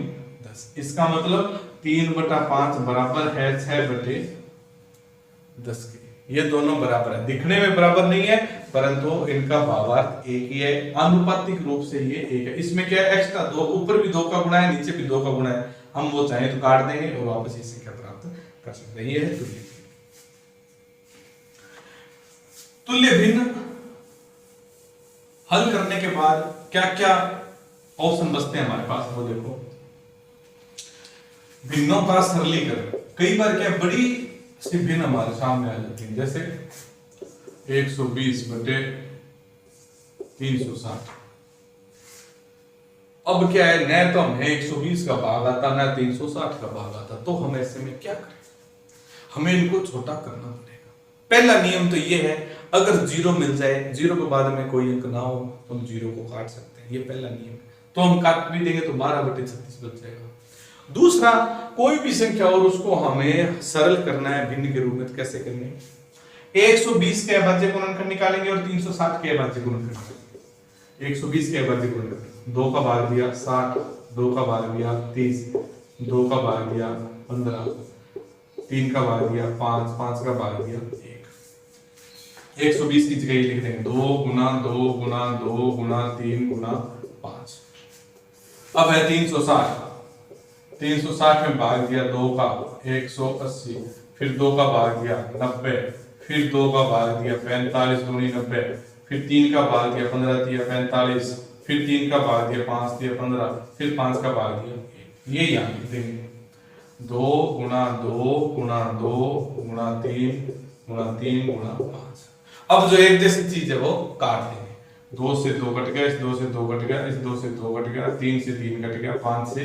10। इसका मतलब 3/5 बराबर है 6/10 के। ये दोनों बराबर है, दिखने में बराबर नहीं है परंतु इनका भावार्थ एक ही है। आनुपातिक रूप से ये एक है। इसमें क्या है, एक्स्ट्रा 2, ऊपर भी 2 का गुणा है, नीचे भी 2 का गुणा है। हम वो चाहे तो काट देंगे और वापस ये संख्या प्राप्त कर सकते हैं। ये है तुल्य भिन्न। तुल्य भिन्न हल करने के बाद क्या क्या ऑप्शन बचते हैं हमारे पास, वो देखो। भिन्नों का सरलीकरण, कई बार क्या बड़ी सी भिन्न हमारे सामने आ जाती है, जैसे 120/360। अब क्या है, न तो हमें 120 का भाग आता न 360 का भाग आता, तो हम ऐसे में क्या करें, हमें इनको छोटा करना पड़ेगा। पहला नियम तो ये है, अगर 0 मिल जाए, 0 के बाद में कोई अंक ना हो तो हम 0 को काट सकते हैं, ये पहला नियम है। तो हम काट भी देंगे तो 12/36 बच जाएगा। दूसरा, कोई भी संख्या और उसको हमें सरल करना है भिन्न के रूप में, तो कैसे करेंगे, 120 के अभाज्य गुणनखंड निकालेंगे और 360 के अभाज्य गुणनखंड। 120 के अभाज्य गुणनखंड, 2 का भाग दिया 60, 2 का भाग दिया 30, 2 का भाग दिया 15, 3 का भाग दिया 5, 5 का भाग दिया 1। 120 की जगह लिख देंगे 2 गुना 2 गुना 2 गुना 3 गुना 5। अब है 360, 360 में भाग दिया 2 का 180, फिर 2 का भाग दिया 90, फिर 2 का भाग दिया 45 दूनी 90, फिर 3 का भाग दिया 15 दिया 45, फिर 3 का भाग दिया 5 दिया 15, फिर 5 का भाग दिया 1। ये यहाँ लिख देंगे 2 गुना 2 गुना 2 गुना 3 गुना 3 गुना 5। अब जो एक जैसी चीज है वो काट देंगे, 2 से 2 कट गया, इस 2 से 2 कट गया, इस 2 से 2 कट गया, 3 से 3 कट गया, 5 से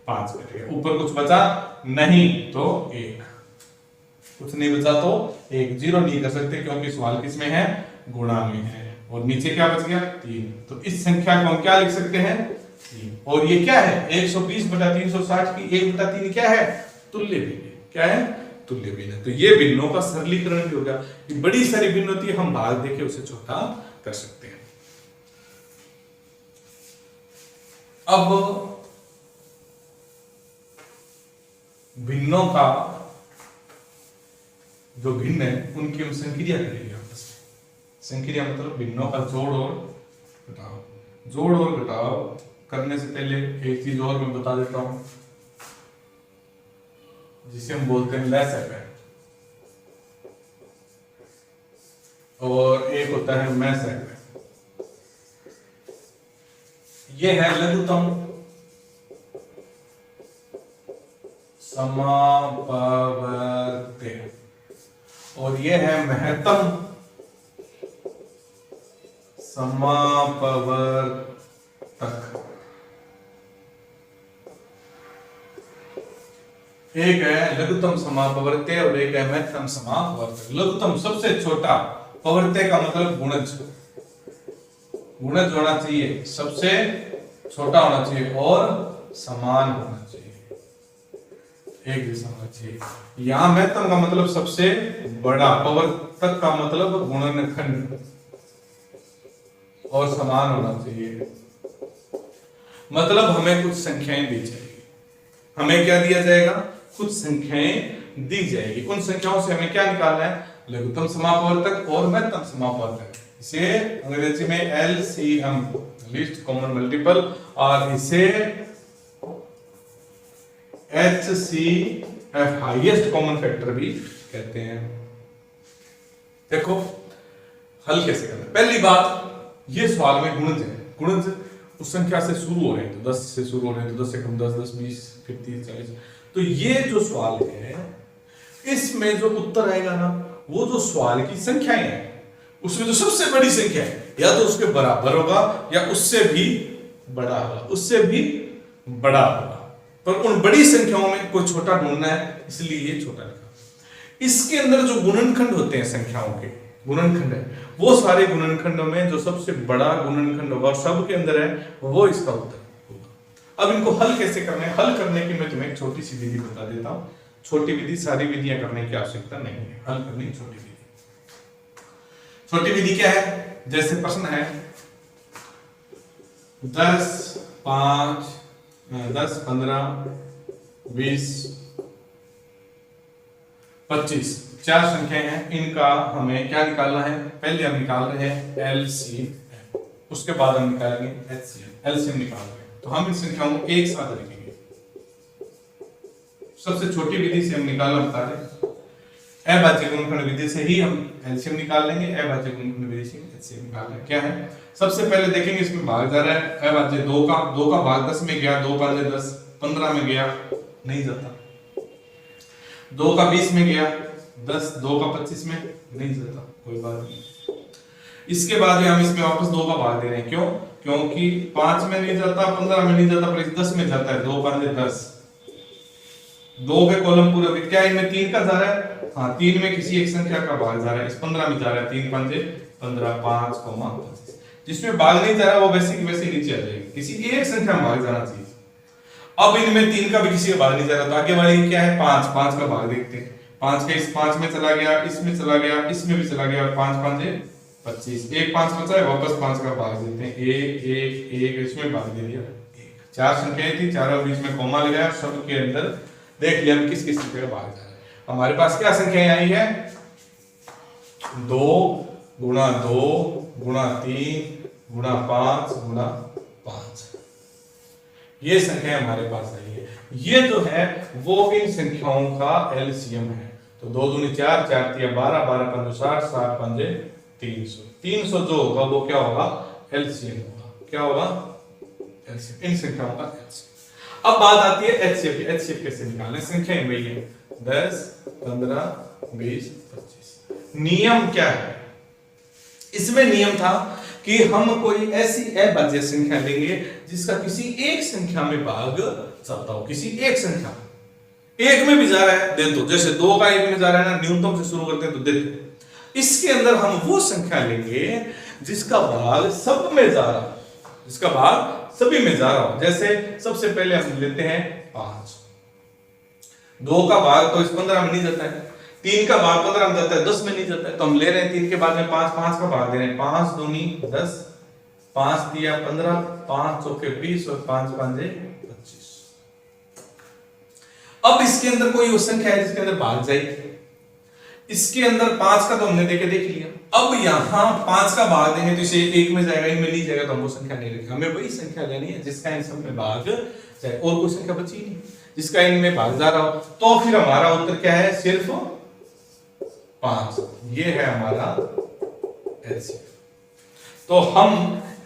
5 कट गया, ऊपर कुछ बचा नहीं तो 1, कुछ नहीं बचा तो 1। 0 नहीं कर सकते क्योंकि सवाल किसमें है, गुणा में है। और नीचे क्या बच गया 3, तो इस संख्या को हम क्या लिख सकते हैं 3। और ये क्या है 120/360 की 1/3 क्या है, तुल्य भिन्न। क्या है, तुल्य भिन्न। तो ये भिन्नों का सरलीकरण भी होगा। बड़ी सारी भिन्न होती है, हम भाग देके उसे छोटा कर सकते हैं। अब भिन्नों का जो भिन्न है उनकी हम संक्रिया करेंगे आपस में। संक्रिया मतलब भिन्नों का जोड़ और घटाव। जोड़ और घटाव करने से पहले एक चीज और मैं बता देता हूं, जिसे हम बोलते हैं लसक, और एक होता है मैसक। ये है लघुत्तम समापवर्त्य, और ये है महत्तम समापवर्तक। एक है लघुत्तम समापवर्त्य और एक है महत्तम समापवर्तक। लघुत्तम सबसे छोटा, पवर्त्य का मतलब गुणज, गुणज होना चाहिए, सबसे छोटा होना चाहिए और समान होना चाहिए, एक जैसा होना चाहिए। यहां महत्तम का मतलब सबसे बड़ा, पवर्तक का मतलब गुणनखंड और समान होना चाहिए। मतलब हमें कुछ संख्याएं दी जाएगी, हमें क्या दिया जाएगा, कुछ संख्याएं दी जाएगी। उन संख्याओं से हमें क्या निकालना है, लघुत्तम समापवर्तक और महत्तम समापवर्तक। इसे अंग्रेजी में LCM, लीस्ट कॉमन मल्टीपल, और इसे HCF, हाईएस्ट कॉमन फैक्टर भी कहते हैं। देखो हल कैसे करना है। पहली बात, ये सवाल में गुणज है, गुणज उस संख्या से शुरू हो रहे हैं, तो 10 से शुरू हो रहे हैं, तो 10 से कम 10, 10, 20, फिर 30, 40। तो ये जो सवाल है, इसमें जो उत्तर आएगा ना, वो जो सवाल की संख्याएं हैं, उसमें जो सबसे बड़ी संख्या है, या तो उसके बराबर होगा या उससे भी बड़ा होगा, उससे भी बड़ा होगा। पर उन बड़ी संख्याओं में कोई छोटा ढूंढना है, इसलिए ये छोटा लिखा। इसके अंदर जो गुणनखंड होते हैं, संख्याओं के गुणनखंड है, वो सारे गुणनखंडों में जो सबसे बड़ा गुणनखंड होगा और सब के अंदर है, वो इसका उत्तर होगा। अब इनको हल कैसे करना है, हल करने की मैं तुम्हें एक छोटी सी विधि बता देता हूं। छोटी विधि, सारी विधियां करने की आवश्यकता नहीं है, हल करने की छोटी विधि। छोटी विधि क्या है, जैसे प्रश्न है 10, 5, 10, 15, 20, 25, 4 संख्याएं हैं, इनका हमें क्या निकालना है। पहले हम निकाल रहे हैं LCM, उसके बाद हम निकालेंगे HCM। LCM निकाल रहे हैं तो हम इन संख्याओं को एक साथ लिखेंगे। सबसे छोटी विधि से हम निकालना बता रहे हैं, अभाज्य गुणनखंड विधि से ही हम LCM निकाल लेंगे, अभाज्य गुणनखंड विधि से HCM निकाल लेंगे। क्या है, सबसे पहले देखेंगे इसमें भाग जा रहा है, अभाज्य 2 का भाग 10 में गया, 2 5 10, 15 में गया, नहीं जाता। 2 का 20 में गया, 10, 2 का 25 में नहीं जाता, कोई बात नहीं। इसके बाद में हम इसमें वापस 2 का भाग दे रहे हैं, क्यों, क्योंकि 5 में नहीं जाता, 15 में नहीं जाता, पर 10 में जाता है। 2 5 10, 2 के कॉलम पूरे, क्या इनमें 3 का जा रहा है, हाँ 3 में किसी एक संख्या का भाग जा रहा है, इस 15 में जा रहा है, 3 5 15, 5, 25। जिसमें भाग नहीं जा रहा वो वैसे की वैसे नीचे आ जाएगी, किसी एक संख्या में भाग जाना चाहिए। अब इनमें 3 का भी किसी का भाग नहीं जा रहा, तो आगे वाली क्या है, 5 का भाग देखते हैं। 5 का इस 5 में चला गया, इसमें चला गया, इसमें भी चला गया, और 5 5 25, एक 5 बचा है, वापस 5 का भाग देते हैं, 1 इसमें भाग दे दिया। 4 संख्याएं थी, चारों बीच में कॉमा लगाया, सबके अंदर देख लिया किस किस संख्या का भाग जा रहा है। हमारे पास क्या संख्याएं आई है, 2 गुणा 2 गुणा 3 गुणा 5 गुणा 5, ये संख्या हमारे पास आई है। ये जो है वो इन संख्याओं का LCM है। तो 2 दूनी 4, 4 तिया 12, 12 पंजे 60, 60 पंजे 300। 300 जो होगा वो क्या होगा, LCM होगा। क्या होगा, LCM, इन संख्याओं का LCM। अब बात आती है HCF की। HCF कैसे निकालें, संख्याएं वही है 10, 15, 20, 25। नियम क्या है, इसमें नियम था कि हम कोई ऐसी अभाज्य संख्या लेंगे जिसका किसी एक संख्या में भाग चलता हो, किसी एक संख्या एक में भी जा रहा है दे दो, जैसे 2 का 1 में जा रहा है ना, न्यूनतम से शुरू करते हैं तो दे दो। इसके अंदर हम वो संख्या लेंगे जिसका भाग सब में जा रहा है, जिसका भाग सभी में जा रहा हो। जैसे सबसे पहले हम लेते हैं 5, 2 का भाग तो इस 15 में नहीं जाता है, 3 का भाग 15 में जाता है, 10 में नहीं जाता है, तो हम ले रहे हैं 3 के बाद में 5, 5 का भाग दे रहे हैं, 5 दूनी 10, 5 दिया 15, 5 चौके 20 और 5 पंजे 25। अब इसके अंदर कोई वो संख्या है जिसके अंदर भाग जाएगी, इसके अंदर 5 का तो हमने देख लिया। अब यहां 5 का भाग देंगे तो इसे 1 में जाएगा, इनमें नहीं जाएगा, तो हम वो संख्या नहीं लेंगे। हमें वही संख्या लेनी है जिसका इन सब में भाग जाए, और कोई संख्या बची नहीं जिसका इनमें भाग जा रहा हो। तो फिर हमारा उत्तर क्या है, सिर्फ 5। ये है हमारा LCM। तो हम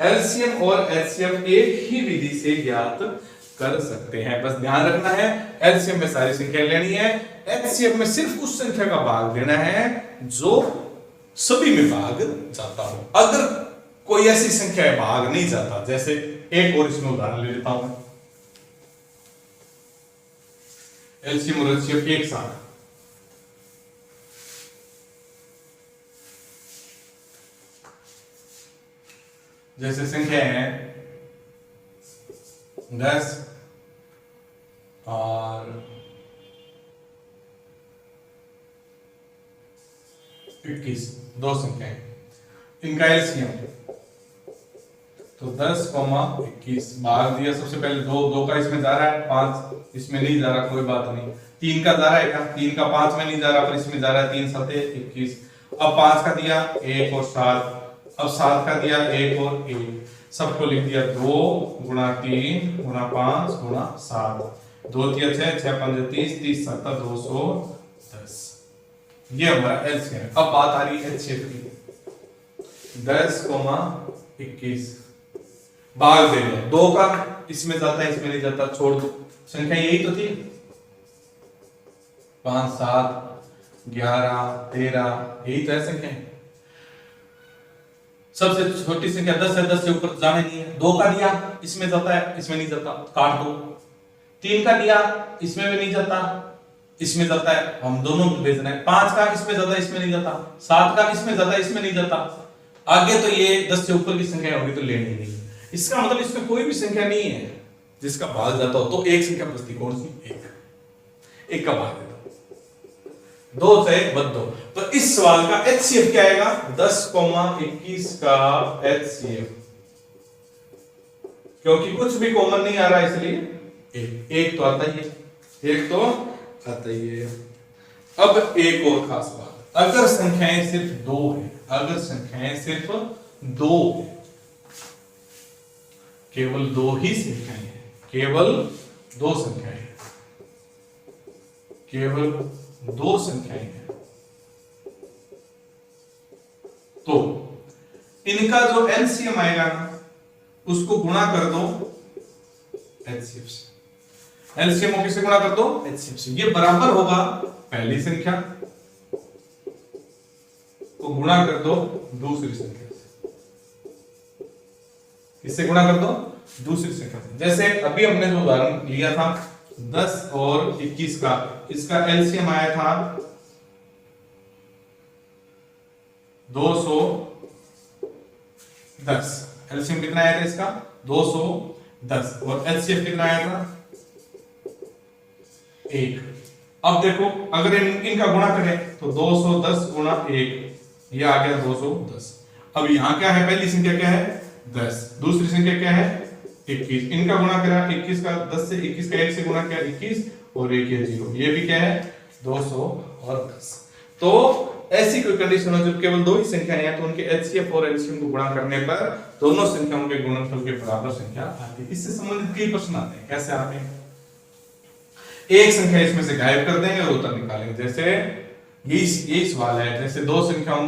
LCM और HCF एक ही विधि से ज्ञात कर सकते हैं। बस ध्यान रखना है एलसीएम में सारी संख्या लेनी है, एचसीएफ में सिर्फ उस संख्या का भाग देना है जो सभी में भाग जाता हो। अगर कोई ऐसी संख्या है भाग नहीं जाता, जैसे एक और इसमें उदाहरण ले लेता हूं, एलसीएम और एचसीएफ एक साथ, जैसे संख्या है 10 और 21, दो संख्याएं, इनका एलसीएम तो 10,21 भाग दिया। सबसे पहले दो का इसमें जा रहा है, 5 इसमें नहीं जा रहा, कोई बात नहीं। 3 का जा रहा है क्या, 3 का 5 में नहीं जा रहा, पर इसमें जा रहा है, 3 7 21। अब 5 का दिया 1 और 7, अब 7 का दिया 1 और 1, सबको लिख दिया 2 गुणा 3 गुणा 5 गुणा 7, 2 3 6 6 5 30 30 7 210। ये हमारा एलसीएम। अब बात आ रही है एचसीएफ की, 10,21 भाग दे रहे हैं, 2 का इसमें जाता है इसमें नहीं जाता, छोड़ दो, संख्या यही तो थी, 5 7 11 13, यही तो है संख्या। सबसे छोटी संख्या 10 है, 10 से ऊपर जाने नहीं है। 2 का दिया इसमें जाता है इसमें नहीं जाता, काट दो। 3 का दिया इसमें भी नहीं जाता इसमें जाता है, हम दोनों भेजना है। 5 का इसमें जाता है इसमें नहीं जाता, 7 का इसमें जाता है इसमें नहीं जाता, आगे तो ये 10 से ऊपर की संख्या होगी तो लेनी नहीं। इसका मतलब इसमें कोई भी संख्या नहीं है जिसका भाग जाता हो, तो एक संख्या बचती, कौन सी, एक का भाग देता, 2 से बद 2। तो इस सवाल का एचसीएफ क्या आएगा, 10,21 का एचसीएफ, क्योंकि कुछ भी कॉमन नहीं आ रहा इसलिए एक तो आता ही है, एक तो आता ही है। अब एक और खास बात, अगर संख्याएं सिर्फ 2 है, अगर संख्याएं सिर्फ 2 है, केवल 2 ही संख्याएं हैं, केवल 2 संख्याएं हैं, केवल 2 संख्याएं हैं, तो इनका जो एलसीएम आएगा ना उसको गुणा कर दो एचसीएफ से, एलसीएम को किससे गुणा कर दो, एचसीएफ से। ये बराबर होगा पहली संख्या को गुणा कर दो दूसरी संख्या से, इससे गुणा कर दो दूसरी संख्या से। जैसे अभी हमने जो उदाहरण लिया था 10 और 21 का, इसका एलसीएम आया था 210, एलसीएम कितना आया था इसका 210, और एचसीएफ कितना आया था 1। अब देखो अगर इनका गुणा करें तो 210 गुणा 1, ये आ गया 210। अब यहां क्या है, पहली संख्या क्या है 10, दूसरी संख्या क्या है 21, इनका गुणा करा 21 का 10 से, 21 का 1 से गुणा किया 21 और 1 है 0, ये भी क्या है 200 और 10। तो ऐसी कोई कंडीशन हो जब केवल 2 ही संख्याएं हैं तो उनके एचसीएफ और एलसीएम को गुणा करने पर दोनों संख्याओं के गुणनफल के बराबर संख्या आती है। इससे संबंधित कई प्रश्न आते हैं, कैसे आते हैं, एक संख्या इसमें से गायब कर देंगे और उत्तर निकालेंगे। जैसे यही सवाल है, जैसे 2 संख्याओं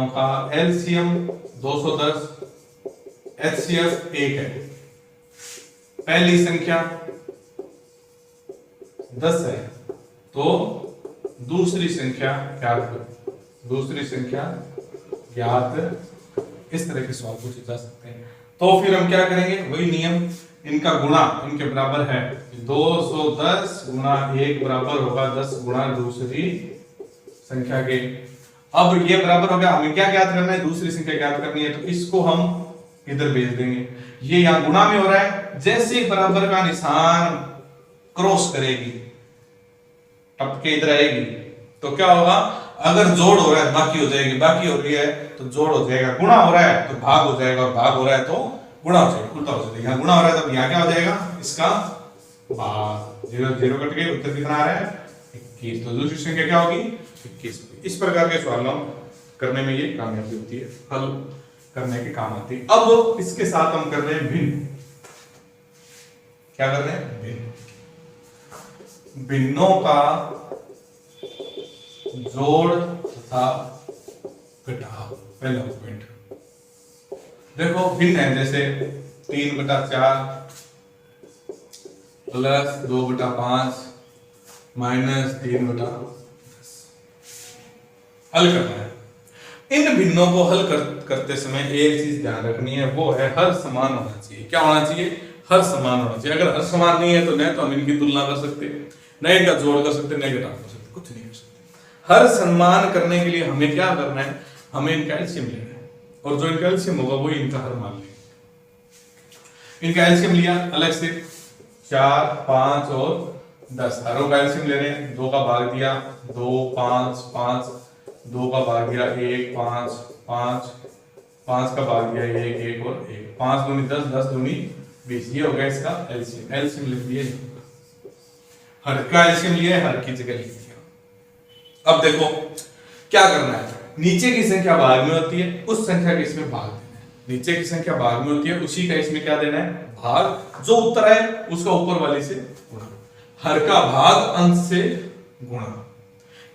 का एलसीएम 210, एचसीएफ 1 है, पहली संख्या 10 है तो दूसरी संख्या ज्ञात करो, दूसरी संख्या ज्ञात, इस तरह के सवाल पूछे जा सकते हैं। तो फिर हम क्या करेंगे, वही नियम, इनका गुणा इनके बराबर है, 210 गुणा 1 बराबर होगा 10 गुणा दूसरी संख्या के। अब ये बराबर हो गया, हमें क्या ज्ञात करना है, दूसरी संख्या ज्ञात करनी है, तो इसको हम इधर भेज देंगे। ये यहां गुणा में हो रहा है, जैसे बराबर का निशान क्रॉस करेगी, टपके इधर आएगी, तो क्या होगा, अगर जोड़ हो रहा है बाकी हो जाएगी, बाकी हो रही है तो जोड़ हो जाएगा, गुणा हो रहा है तो भाग हो जाएगा, और भाग हो रहा है तो गुणा हो जाएगा, उल्टा हो जाएगा। यहाँ गुणा हो रहा है तब यहाँ क्या हो जाएगा, इसका भाग, 0 0 कट गए, उत्तर कितना आ रहा है 21, तो दूसरी संख्या क्या होगी 21। इस प्रकार के सवाल हम करने में ये कामयाबी होती है, हल करने के काम आती है। अब इसके साथ हम कर रहे हैं भिन्न, क्या कर रहे हैं, भिन्न, भिन्नों का जोड़ तथा घटाव, पहला पॉइंट। देखो भिन्न है, जैसे 3/4 प्लस 2/5 माइनस 3/10 हल करना है। इन भिन्नों को हल करते समय एक चीज ध्यान रखनी है, वो है हर समान होना चाहिए। क्या होना चाहिए? हर समान होना चाहिए। अगर हर समान नहीं है तो न तो हम इनकी तुलना कर सकते, न इनका जोड़ कर सकते, न घटाव कर सकते, कुछ नहीं कर सकते। हर समान करने के लिए हमें क्या करना है? हमें इनका एलसीएम लेना है, और जो इनका एलसीएम होगा वो इनका हर मान लेंगे। इनका एलसीएम लिया अलग से, 4, 5 और 10। हरों का एलसीएम ले रहे हैं, 2 का भाग दिया 2, 5, 5, 2 का भाग दिया 1, 5, 5, 5 का भाग दिया 1, 1 और 1, 5 दूनी 10, 10 दूनी 20। ये हो गया इसका एलसीएम। एलसीएम लिख दिए, हर का एलसीएम लिया, हर की जगह लिख दिया। अब देखो क्या करना है, नीचे की संख्या भाग में होती है, उस संख्या के इसमें भाग देना है। नीचे की संख्या भाग में होती है, उसी का इसमें क्या देना है? भाग। जो उत्तर है उसका ऊपर वाले से गुणा। हर का भाग अंश से गुणा।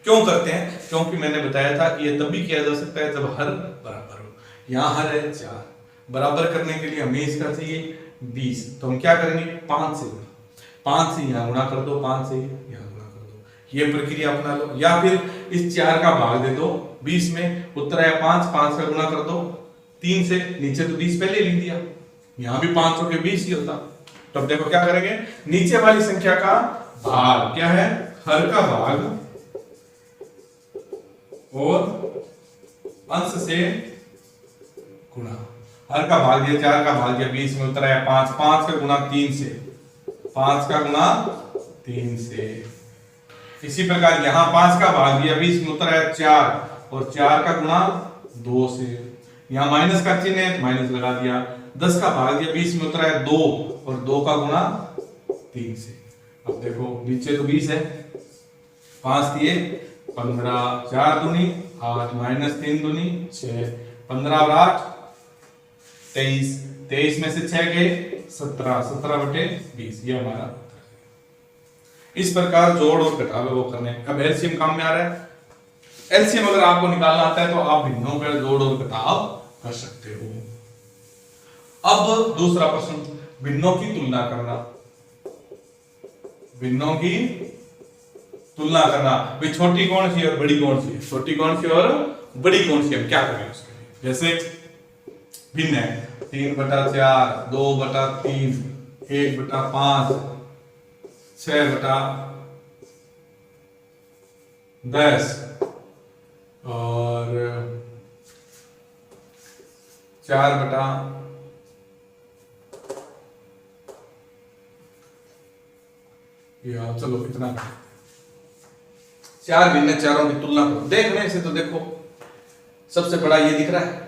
क्यों करते हैं? क्योंकि मैंने बताया था कि ये तभी किया जा सकता है जब हर बराबर हो। यहाँ हर है 4, बराबर करने के लिए हमें इसका चाहिए 20, तो हम क्या करेंगे? 5 से गुणा, 5 से यहाँ गुणा कर दो, 5 से यहाँ गुणा कर दो, ये प्रक्रिया अपना लो। या फिर इस 4 का भाग दे दो 20 में, उत्तर आया 5, 5 का गुणा कर दो 3 से, नीचे तो 20 पहले लिख दिया, यहाँ भी 5 हो के 20 ही होता। तो अब देखो क्या करेंगे, नीचे वाली संख्या का भाग क्या है? हर का भाग और अंश से गुणा। हर का भाग दिया 4 का भाग दिया 20 में, उत्तर आया 5, 5 का गुणा 3 से, 5 का गुणा 3 से। इसी प्रकार यहां 5 का भाग दिया 20 में, उत्तर आया 4, और 4 का गुणा 2 से। यहां माइनस का चिन्ह है, माइनस लगा दिया। 10 का भाग दिया 20 में, उत्तर आया 2, और 2 का गुणा 3 से। अब देखो नीचे तो 20 है, 5 दिए 15, 4 दूनी 8, माइनस 3 दूनी 6, 15 और 8 23, 23 में से 6 गए 17, 17/20। ये हमारा उत्तर है। इस प्रकार जोड़ और घटाव वो करने। अब एलसीएम काम में आ रहा है। एलसीएम अगर आपको निकालना आता है तो आप भिन्नों का जोड़ और घटाव कर सकते हो। अब दूसरा प्रश्न, भिन्नों की तुलना करना। भिन्नों की तुलना करना, भाई छोटी कौन सी और बड़ी कौन सी है? छोटी कौन सी और बड़ी कौन सी? हम क्या करें उसके लिए? जैसे भिन्न है 3/4, 2/3, 1/5, 6/10 और 4/, या चलो इतना 4 भिन्न चारों की तुलना करो। देखने से तो देखो सबसे बड़ा ये दिख रहा है।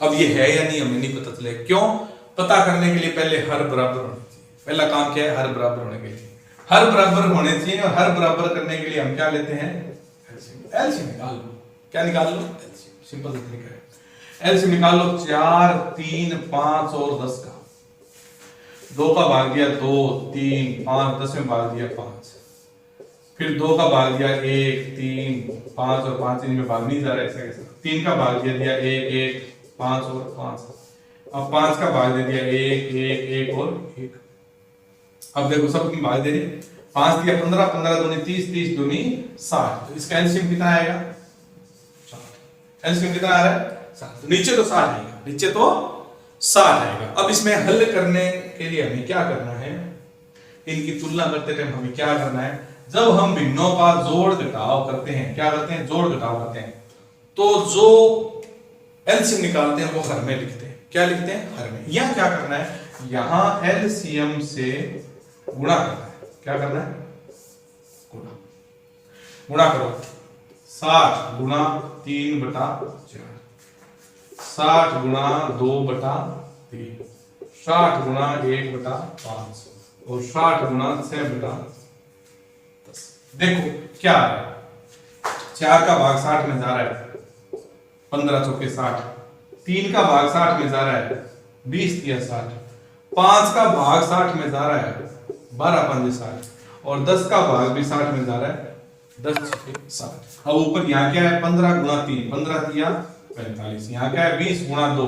अब ये है या नहीं हमें नहीं पता चले। क्यों? पता करने के लिए पहले हर बराबर होने चाहिए। पहला काम क्या है? हर बराबर होने के लिए हर बराबर होने चाहिए। और हर बराबर करने के लिए हम क्या लेते हैं? एलसीएम निकाल लो। क्या निकाल लो? एलसीएम। सिंपल तरीका है। एलसीएम निकाल लो। 4, 3, 5 और 10 का 2 का भाग दिया 2, 3, 5, 10 में भाग दिया 5, फिर 2 का भाग दिया 1, 3, 5 और 5 इनमें भाग नहीं जा रहा है, ऐसा कैसे? 3 का भाग दिया 1, 1, 5 और 5। अब 5 का भाग दे दिया 1, 1, 1 और 1। अब देखो सब में भाग दे रही। 5 दिया 15, 15 दूनी 30, 30 दूनी 60। तो इसका एलसीएम कितना आएगा? 60। एलसीएम कितना आ रहा है? 60। तो नीचे तो 60 आएगा, नीचे तो 60 आएगा। अब इसमें हल करने के लिए हमें क्या करना है? इनकी तुलना करते टाइम हमें क्या करना है? जब हम भिन्नों का जोड़ घटाव करते हैं, क्या करते हैं? जोड़ घटाव करते हैं, तो जो एलसीएम निकालते हैं वो हर में लिखते हैं। क्या लिखते हैं? हर में। यहां क्या करना है? यहां एलसीएम से गुणा करना है। क्या करना है? गुणा। गुणा करो। 60 गुणा 3/4, 60 गुणा 2/3, 60 गुणा 1/5 और 60 गुणा 6/10। देखो क्या आ रहा है? 4 का भाग 60 में जा रहा है, 15 चौके 60। 3 का भाग 60 में जा रहा है, 20 दिया 60। 5 का भाग 60 में जा रहा है, 12 पंजे 60। और 10 का भाग भी 60 में जा रहा है, 10 छक्के 60। अब ऊपर यहाँ क्या है? 15 गुणा 3, 15 दिया 45। यहाँ क्या है? 20 गुणा 2,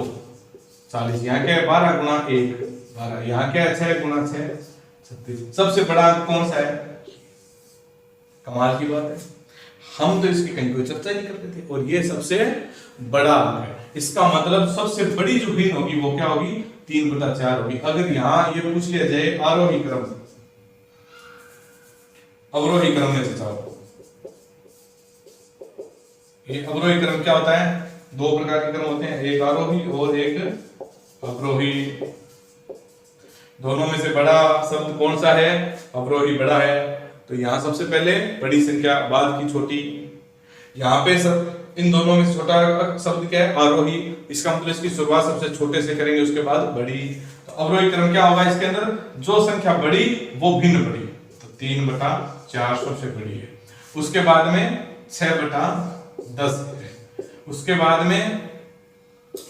40। यहाँ क्या है 12 गुणा 1 12। यहाँ क्या है 6 गुणा 6 36। सबसे बड़ा अंक कौन सा है? कमाल की बात है, हम तो इसकी कहीं कोई चर्चा ही नहीं करते थे और ये सबसे बड़ा अंक है। इसका मतलब सबसे बड़ी जो भिन्न होगी वो क्या होगी? 3/4 होगी। अगर यहाँ ये पूछ लिया जाए आरोही क्रम अवरोही क्रम में बताओ, ये अवरोही क्रम क्या होता है? दो प्रकार के क्रम होते हैं, एक आरोही और एक अवरोही। दोनों में से बड़ा शब्द कौन सा है? अवरोही बड़ा है। तो यहां सबसे पहले बड़ी संख्या, बाद की छोटी। यहाँ पे सब इन दोनों में छोटा शब्द क्या है? आरोही। इसका मतलब इसकी शुरुआत सबसे छोटे से करेंगे, उसके बाद बड़ी। तो अवरोही क्रम क्या होगा? इसके अंदर जो संख्या बड़ी वो भिन्न बड़ी। तो 3/4 सबसे बड़ी है, उसके बाद में 6/10 है, उसके बाद में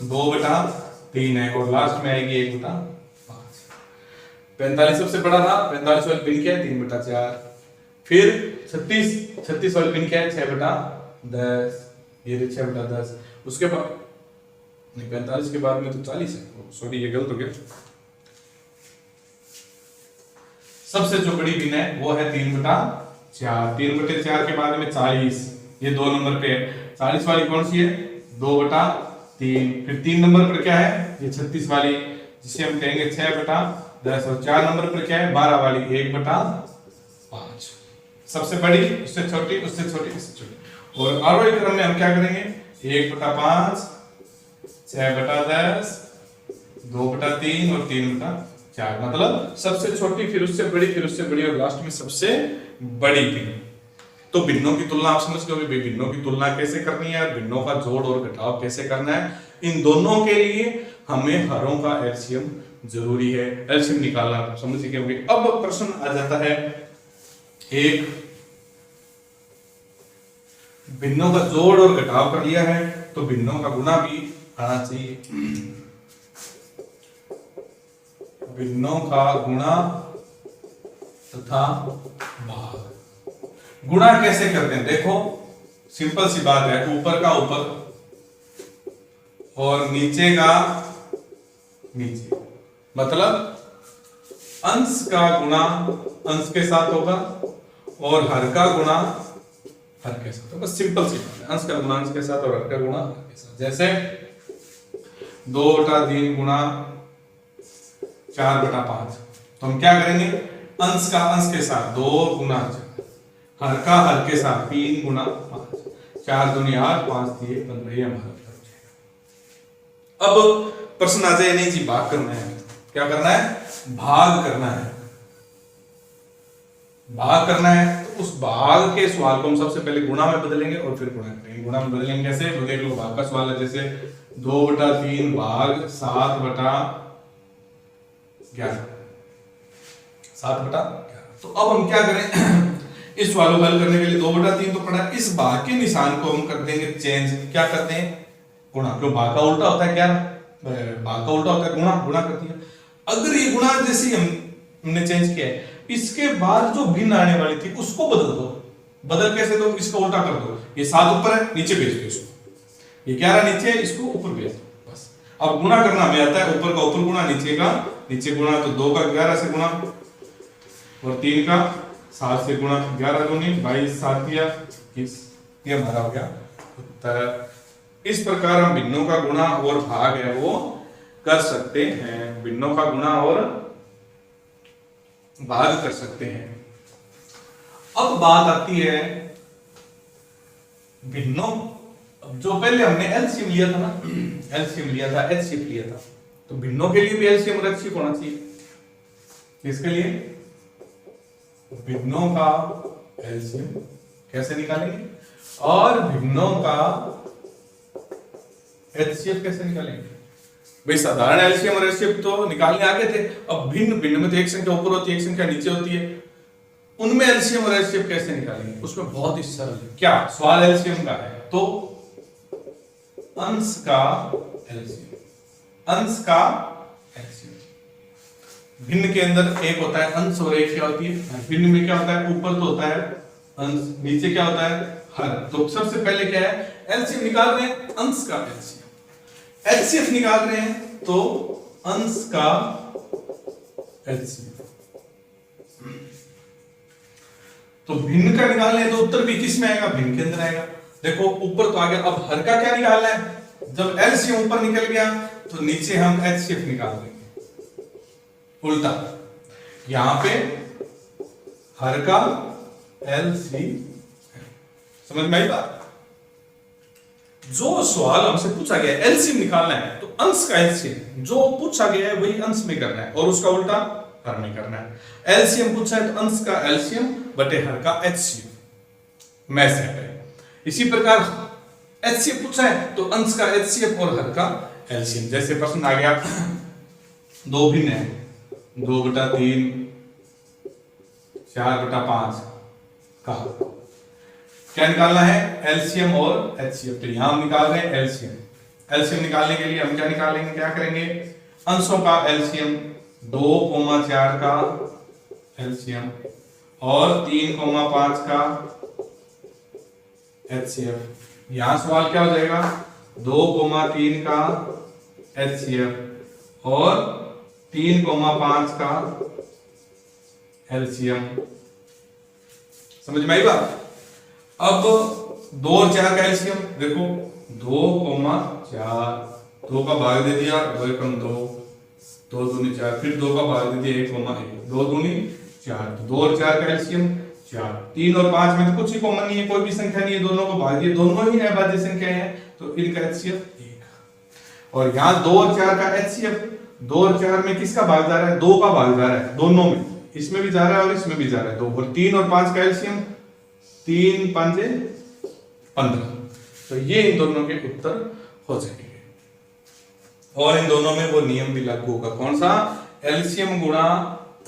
2/3 है और लास्ट में आएगी 1/5। 45 सबसे बड़ा था, 45 वाली भिन्न क्या है? 3/4। फिर 36 वाली भिन्न क्या है? 6/10। ये 6/10। उसके बाद नहीं, 45 के बाद में तो 40 है, सॉरी ये गलत हो गया। सबसे जो बड़ी भिन्न है वो है 3/4। 3/4 के बाद में 40, ये 2 नंबर पे है। 40 वाली कौन सी है? 2/3। फिर 3 नंबर पर क्या है? ये 36 वाली, जिसे हम कहेंगे 6/10। और 4 नंबर पर क्या है? 12 वाली, 1/5। सबसे बड़ी, उससे छोटी, उससे छोटी, उससे छोटी। और आरोही क्रम में हम क्या करेंगे? 1/5, 6/10, 2/3 और 3/4। मतलब सबसे छोटी, फिर उससे बड़ी, फिर उससे बड़ी और लास्ट में सबसे बड़ी भिन्न। तो भिन्नों की तुलना आप समझ गए, भिन्नों की तुलना कैसे करनी है, भिन्नों का जोड़ और घटाव कैसे करना है। इन दोनों के लिए हमें हरों का एलसीएम जरूरी है, एलसीएम निकालना समझ गए होंगे। अब प्रश्न आ जाता है, एक भिन्नों का जोड़ और घटाव कर लिया है तो भिन्नों का गुणा भी आना चाहिए। भिन्नों का गुणा तथा भाग। गुणा कैसे करते हैं? देखो सिंपल सी बात है, ऊपर का ऊपर और नीचे का नीचे, मतलब अंश का गुणा अंश के साथ होगा और हर का गुणा हर के साथ होगा। सिंपल सी बात है, अंश का गुणा अंश के साथ और हर का गुणा हर के साथ। जैसे 2/3 गुणा 4/5, तो हम क्या करेंगे? अंश का अंश के साथ 2 गुणा 4, हर का हर के साथ 3 गुणा 5, 4 दूनी 8, 5 दिए 15। ये हमारा उत्तर हो जाएगा। अब प्रश्न आ जाए, नहीं जी भाग करना है। क्या करना है? भाग करना है। भाग करना है तो उस भाग के सवाल को हम सबसे पहले गुणा में बदलेंगे और फिर गुणा करेंगे। गुणा में बदलेंगे कैसे? तो देख लो, भाग का सवाल है, जैसे 2/3 भाग 7/11, 7/11। तो अब हम क्या करें? इस सवाल को हल करने के लिए 2/3 तो पड़ा, इस भाग के निशान को हम कर देंगे चेंज। क्या करते हैं? गुणा। क्यों? भाग का उल्टा होता है क्या? भाग का उल्टा होता है गुणा, गुणा करती है। अगर ये गुणा जैसे हमने चेंज किया है, इसके बाद जो भिन्न आने वाली थी उसको बदल दो। बदल कैसे दो? इसका उल्टा कर दो। ये 7 ऊपर है, नीचे भेज दो इसको। ये 11 नीचे है, इसको ऊपर भेज दो, बस। अब गुणा करना हमें आता है, ऊपर का ऊपर गुणा, नीचे का नीचे गुणा। तो 2 का 11 से गुणा और 3 का 7 से गुणा, 11 दूनी 22, 7 दिया 21। ये हमारा हो गया उत्तर। इस प्रकार हम भिन्नों का गुणा और भाग है वो कर सकते हैं, भिन्नों का गुणा और भाग कर सकते हैं। अब बात आती है भिन्नों, जो पहले हमने एलसीएम लिया था ना, एलसीएम लिया था, एचसीएफ लिया था, तो भिन्नों के लिए भी एलसीएम और एचसीएफ होना चाहिए। इसके लिए भिन्नों का एलसीएम कैसे निकालेंगे और भिन्नों का एचसीएफ कैसे निकालेंगे? भाई साधारण एलसीएम और एचसीएफ तो निकालने आगे थे, अब भिन्न भिन्न में तो एक संख्या ऊपर होती है, एक संख्या नीचे होती है, उनमें एलसीएम और एचसीएफ कैसे निकालेंगे? उसमें बहुत ही सरल है। क्या सवाल एलसीएम का है तो अंश का एलसीएम, अंश का एलसीएम। भिन्न के अंदर एक होता है अंश और एक क्या होती है? भिन्न में क्या होता है? ऊपर तो होता है अंश, नीचे क्या होता है? हर। तो सबसे पहले क्या है? एलसीएम निकाल रहे हैं, अंश का एलसीएम। एचसीएफ निकाल रहे हैं तो अंश का एलसीएम। तो भिन्न का निकालना है तो उत्तर भी किस में आएगा, भिन्न के अंदर आएगा। देखो ऊपर तो आ गया, अब हर का क्या निकालना है, जब एलसीएम ऊपर निकल गया तो नीचे हम एचसीएफ निकाल देंगे उल्टा। यहां पे हर का एलसीएम, समझ में आई बात। जो सवाल हमसे पूछा गया एलसीएम निकालना है तो अंश का एलसीएम जो पूछा गया है वही अंश में करना है और उसका उल्टा हर में करना है। एलसीएम पूछा है तो अंश का एलसीएम बटे हर का एचसीएफ मैथ सेट है। इसी प्रकार एचसीएफ पूछा है तो अंश का एचसीएफ और हर का एलसीएम। जैसे प्रश्न आ गया दो भिन्न है, 2/3 4/5 का क्या निकालना है, एलसीएम और एचसीएफ। तो यहां हम निकाल रहे हैं एलसीएम। एलसीएम निकालने के लिए हम क्या निकालेंगे, क्या करेंगे, अंशों का एलसीएम 2,4 का एलसीएम और 3,5 का एचसीएफ। यहां सवाल क्या हो जाएगा, 2,3 का एचसीएफ और 3,5 का एलसीएम। समझ में आई बात। अब 2 और 4 का एलसीएम देखो, 2,4, 2 का भाग दे दिया 2 एकम 2, 2 दूनी 4, फिर 2 का भाग दे दिया 1,1, 2 दूनी 4, 2 और 4 का एलसीएम 4। 3 और 5 में तो कुछ ही कॉमन नहीं है, कोई भी संख्या नहीं है, दोनों को भाग दिए, दोनों ही अभाज्य संख्या है तो इनका एचसीएफ 1। और यहाँ 2 और 4 का एचसीएफ, 2 और 4 में किसका भाग जा रहा है, 2 का भाग जा रहा है, दोनों में, इसमें भी जा रहा है और इसमें भी जा रहा है 2। और 3 और 5 का एलसीएम 3 5 15। तो ये इन दोनों के उत्तर हो जाएंगे और इन दोनों में वो नियम भी लागू होगा, कौन सा, एलसीएम गुणा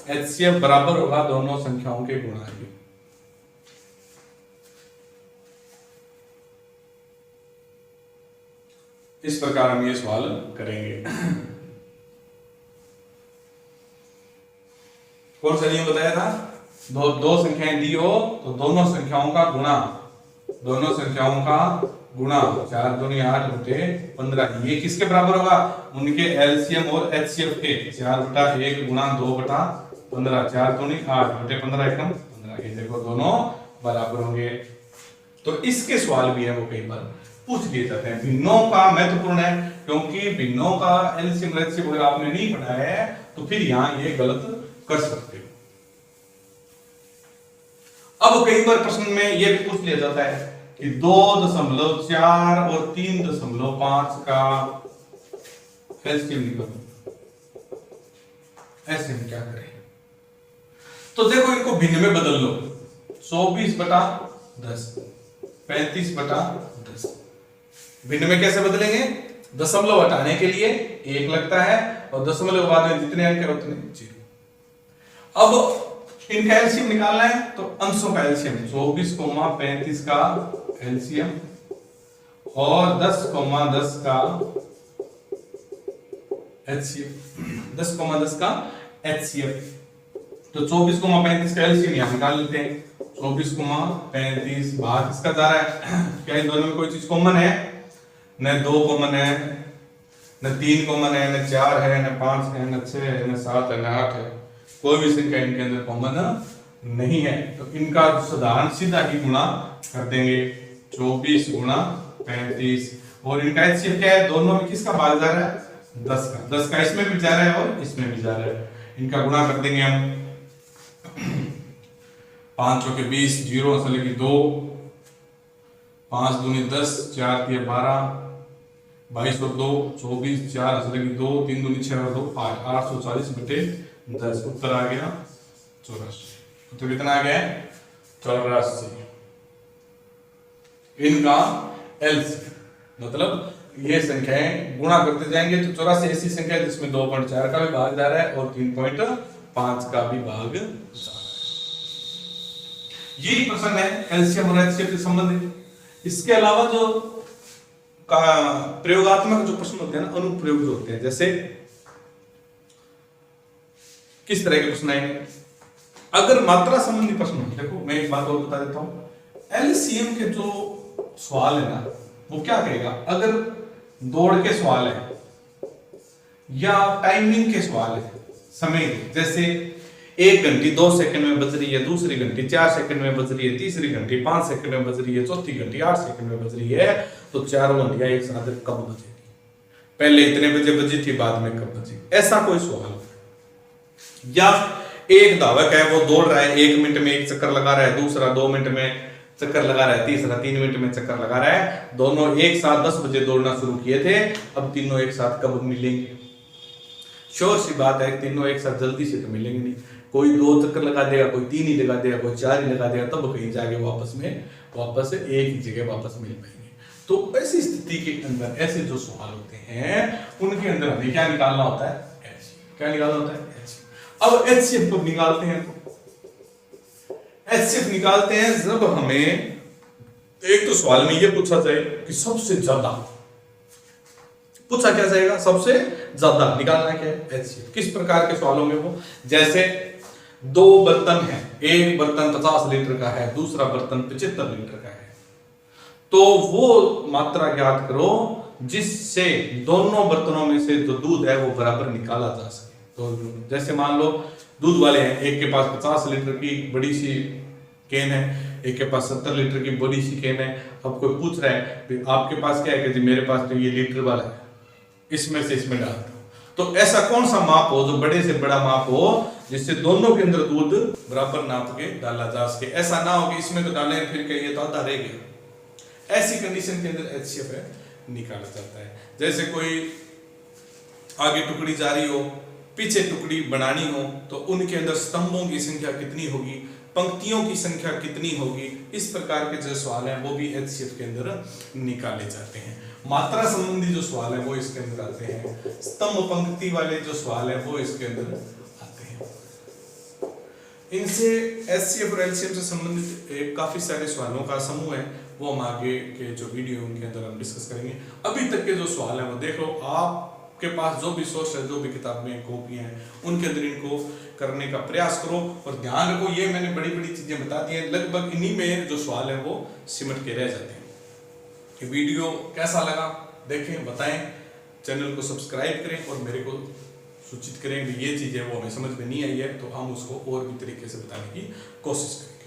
एचसीएफ बराबर होगा दोनों संख्याओं के गुणा के। इस प्रकार हम ये सवाल करेंगे। कौन सा नियम बताया था, दो संख्याएं दी हो तो दोनों संख्याओं का गुणा, दोनों संख्याओं का गुणा 4 दूनी 8 बटे 15। ये किसके बराबर होगा, उनके एलसीएम और एचसीएफ के। 4/1 गुणा 2/15, 4 दूनी 8 बटे 15 एकम 15। ये देखो दोनों बराबर होंगे। तो इसके सवाल भी है वो कई बार पूछ दिए जाते हैं। भिन्नों का महत्वपूर्ण है क्योंकि भिन्नों का एलसीएम एचसीएफ अगर आपने नहीं पढ़ा है तो फिर यहां ये गलत कर सकते हो। अब कई बार प्रश्न में यह भी पूछ लिया जाता है कि 2.4 और 3.5 का एलसीएम निकालो, ऐसे में क्या करें। तो देखो इनको भिन्न में बदल लो, 24/10, 35/10। भिन्न में कैसे बदलेंगे, दशमलव हटाने के लिए 1 लगता है और दशमलव बाद में जितने अंक है उतने 0। अब इनका एलसीएम निकालना है तो अंशों का एलसीएम 24,35 का एलसीएम और 10,10 का एचसीएफ, 10,10 का एचसीएफ। तो 24,35 का एलसीएम यहां निकाल लेते हैं। 24,35 भाग किसका जा रहा है, क्या इन दोनों में कोई चीज कॉमन है, न 2 कॉमन है, न 3 कॉमन है, न 4 है, न 5 है, न 6 है, न 7 है, न 8 है। कोई भी संख्या इनके अंदर कॉमन नहीं है तो इनका साधारण सीधा ही गुणा कर देंगे, 24 गुणा 35। और इनका एचसीएफ क्या है, दोनों में किसका भाग जा रहा है, 10 का। 10 का इसमें भी जा रहा है और इसमें भी जा रहा है। इनका गुणा कर देंगे हम, 5 चौके 20, 0 से लेके 2, 5 दूनी 10, 4 तिया 12, 22 और 2 24, 4 से लेके 2, 3 दूनी 6 और 2 5, 840 बटे 10। उत्तर आ गया 84। उत्तर कितना आ गया, 84। इनका एलसीएम मतलब ये संख्याएं गुणा करते जाएंगे तो 84 ऐसी संख्या जिसमें 2.4 का भी भाग जा रहा है और 3.5 का भी भाग जा रहा है। यही प्रश्न है एलसीएम और एचसीएफ से संबंधित। इसके अलावा जो प्रयोगात्मक जो प्रश्न होते हैं ना, अनुप्रयोग जो होते हैं, जैसे किस तरह के प्रश्न आएंगे, अगर मात्रा संबंधी प्रश्न, देखो मैं एक बात और बता देता हूं, एलसीएम के जो सवाल है ना वो क्या कहेगा, अगर दौड़ के सवाल है या टाइमिंग के सवाल है, समय के, जैसे 1 घंटी 2 सेकंड में बज रही है, दूसरी घंटी 4 सेकंड में बज रही है, तीसरी घंटी 5 सेकंड में बज रही है, चौथी घंटी 8 सेकंड में बज रही है, तो चारों घंटियां एक साथ कब बजेगी, पहले इतने बजे बजी थी, बाद में कब बजी, ऐसा कोई सवाल। या एक धावक है, वो दौड़ रहा है, 1 मिनट में 1 चक्कर लगा रहा है, दूसरा 2 मिनट में चक्कर लगा रहा है, तीसरा 3 मिनट में चक्कर लगा रहा है, दोनों एक साथ 10 बजे दौड़ना शुरू किए थे, अब तीनों एक साथ कब मिलेंगे? श्योर सी बात है, तीनों एक साथ जल्दी से तो मिलेंगे नहीं, कोई 2 चक्कर लगा देगा, कोई 3 ही लगा देगा, कोई 4 ही लगा देगा, तब कहीं जाके वापस एक ही जगह वापस मिल पाएंगे। तो ऐसी स्थिति के अंदर ऐसे जो सवाल होते हैं उनके अंदर हमें क्या निकालना होता है? क्या निकालना होता है? अब HCF कब निकालते हैं? HCF निकालते हैं जब हमें एक तो सवाल में ये पूछा जाए कि सबसे ज्यादा पूछा क्या जाएगा, सबसे ज्यादा निकालना क्या है? HCF। किस प्रकार के सवालों में वो, जैसे 2 बर्तन है, एक बर्तन 50 लीटर का है, दूसरा बर्तन 75 लीटर का है, तो वो मात्रा ज्ञात करो जिससे दोनों बर्तनों में से जो दूध है वो बराबर निकाला जा सके। तो जैसे मान लो दूध वाले हैं, एक के पास 50 लीटर की बड़ी सी केन है, एक के पास 70 लीटर की बड़ी सी केन है। अब कोई पूछ रहा है आपके पास क्या है, कि मेरे पास तो ये लीटर वाला है, इसमें से इसमें डाल दो। तो ऐसा कौन सा माप हो जो बड़े से बड़ा माप हो जिससे दोनों के अंदर दूध बराबर नाप के डाला जा सके। ऐसा ना हो कि इसमें तो डाले फिर कहिए तो आधा रह गया। ऐसी कंडीशन के अंदर HCF है निकाला जाता है। जैसे कोई आगे टुकड़ी जा रही हो, पीछे टुकड़ी बनानी हो, तो उनके अंदर स्तंभों की संख्या कितनी होगी, पंक्तियों की संख्या कितनी होगी, इस प्रकार के जो सवाल हैं वो भी HCF के अंदर निकाले जाते हैं। मात्रा संबंधी जो सवाल है वो इसके अंदर आते हैं, स्तंभ पंक्ति वाले जो सवाल है वो इसके अंदर आते हैं। इनसे HCF और LCM से संबंधित काफी सारे सवालों का समूह है, वो हम आगे के जो वीडियो उनके अंदर हम डिस्कस करेंगे। अभी तक के जो सवाल है वो देख लो, आपके पास जो भी सोर्स है, जो भी किताबें कॉपियां हैं, उनके अंदर इनको करने का प्रयास करो। और ध्यान रखो, ये मैंने बड़ी बड़ी चीजें बता दी हैं, लगभग इन्हीं में जो सवाल है वो सिमट के रह जाते हैं। ये वीडियो कैसा लगा देखें, बताएं, चैनल को सब्सक्राइब करें और मेरे को सूचित करें कि ये चीजें वो हमें समझ में नहीं आई है तो हम उसको और भी तरीके से बताने की कोशिश करेंगे।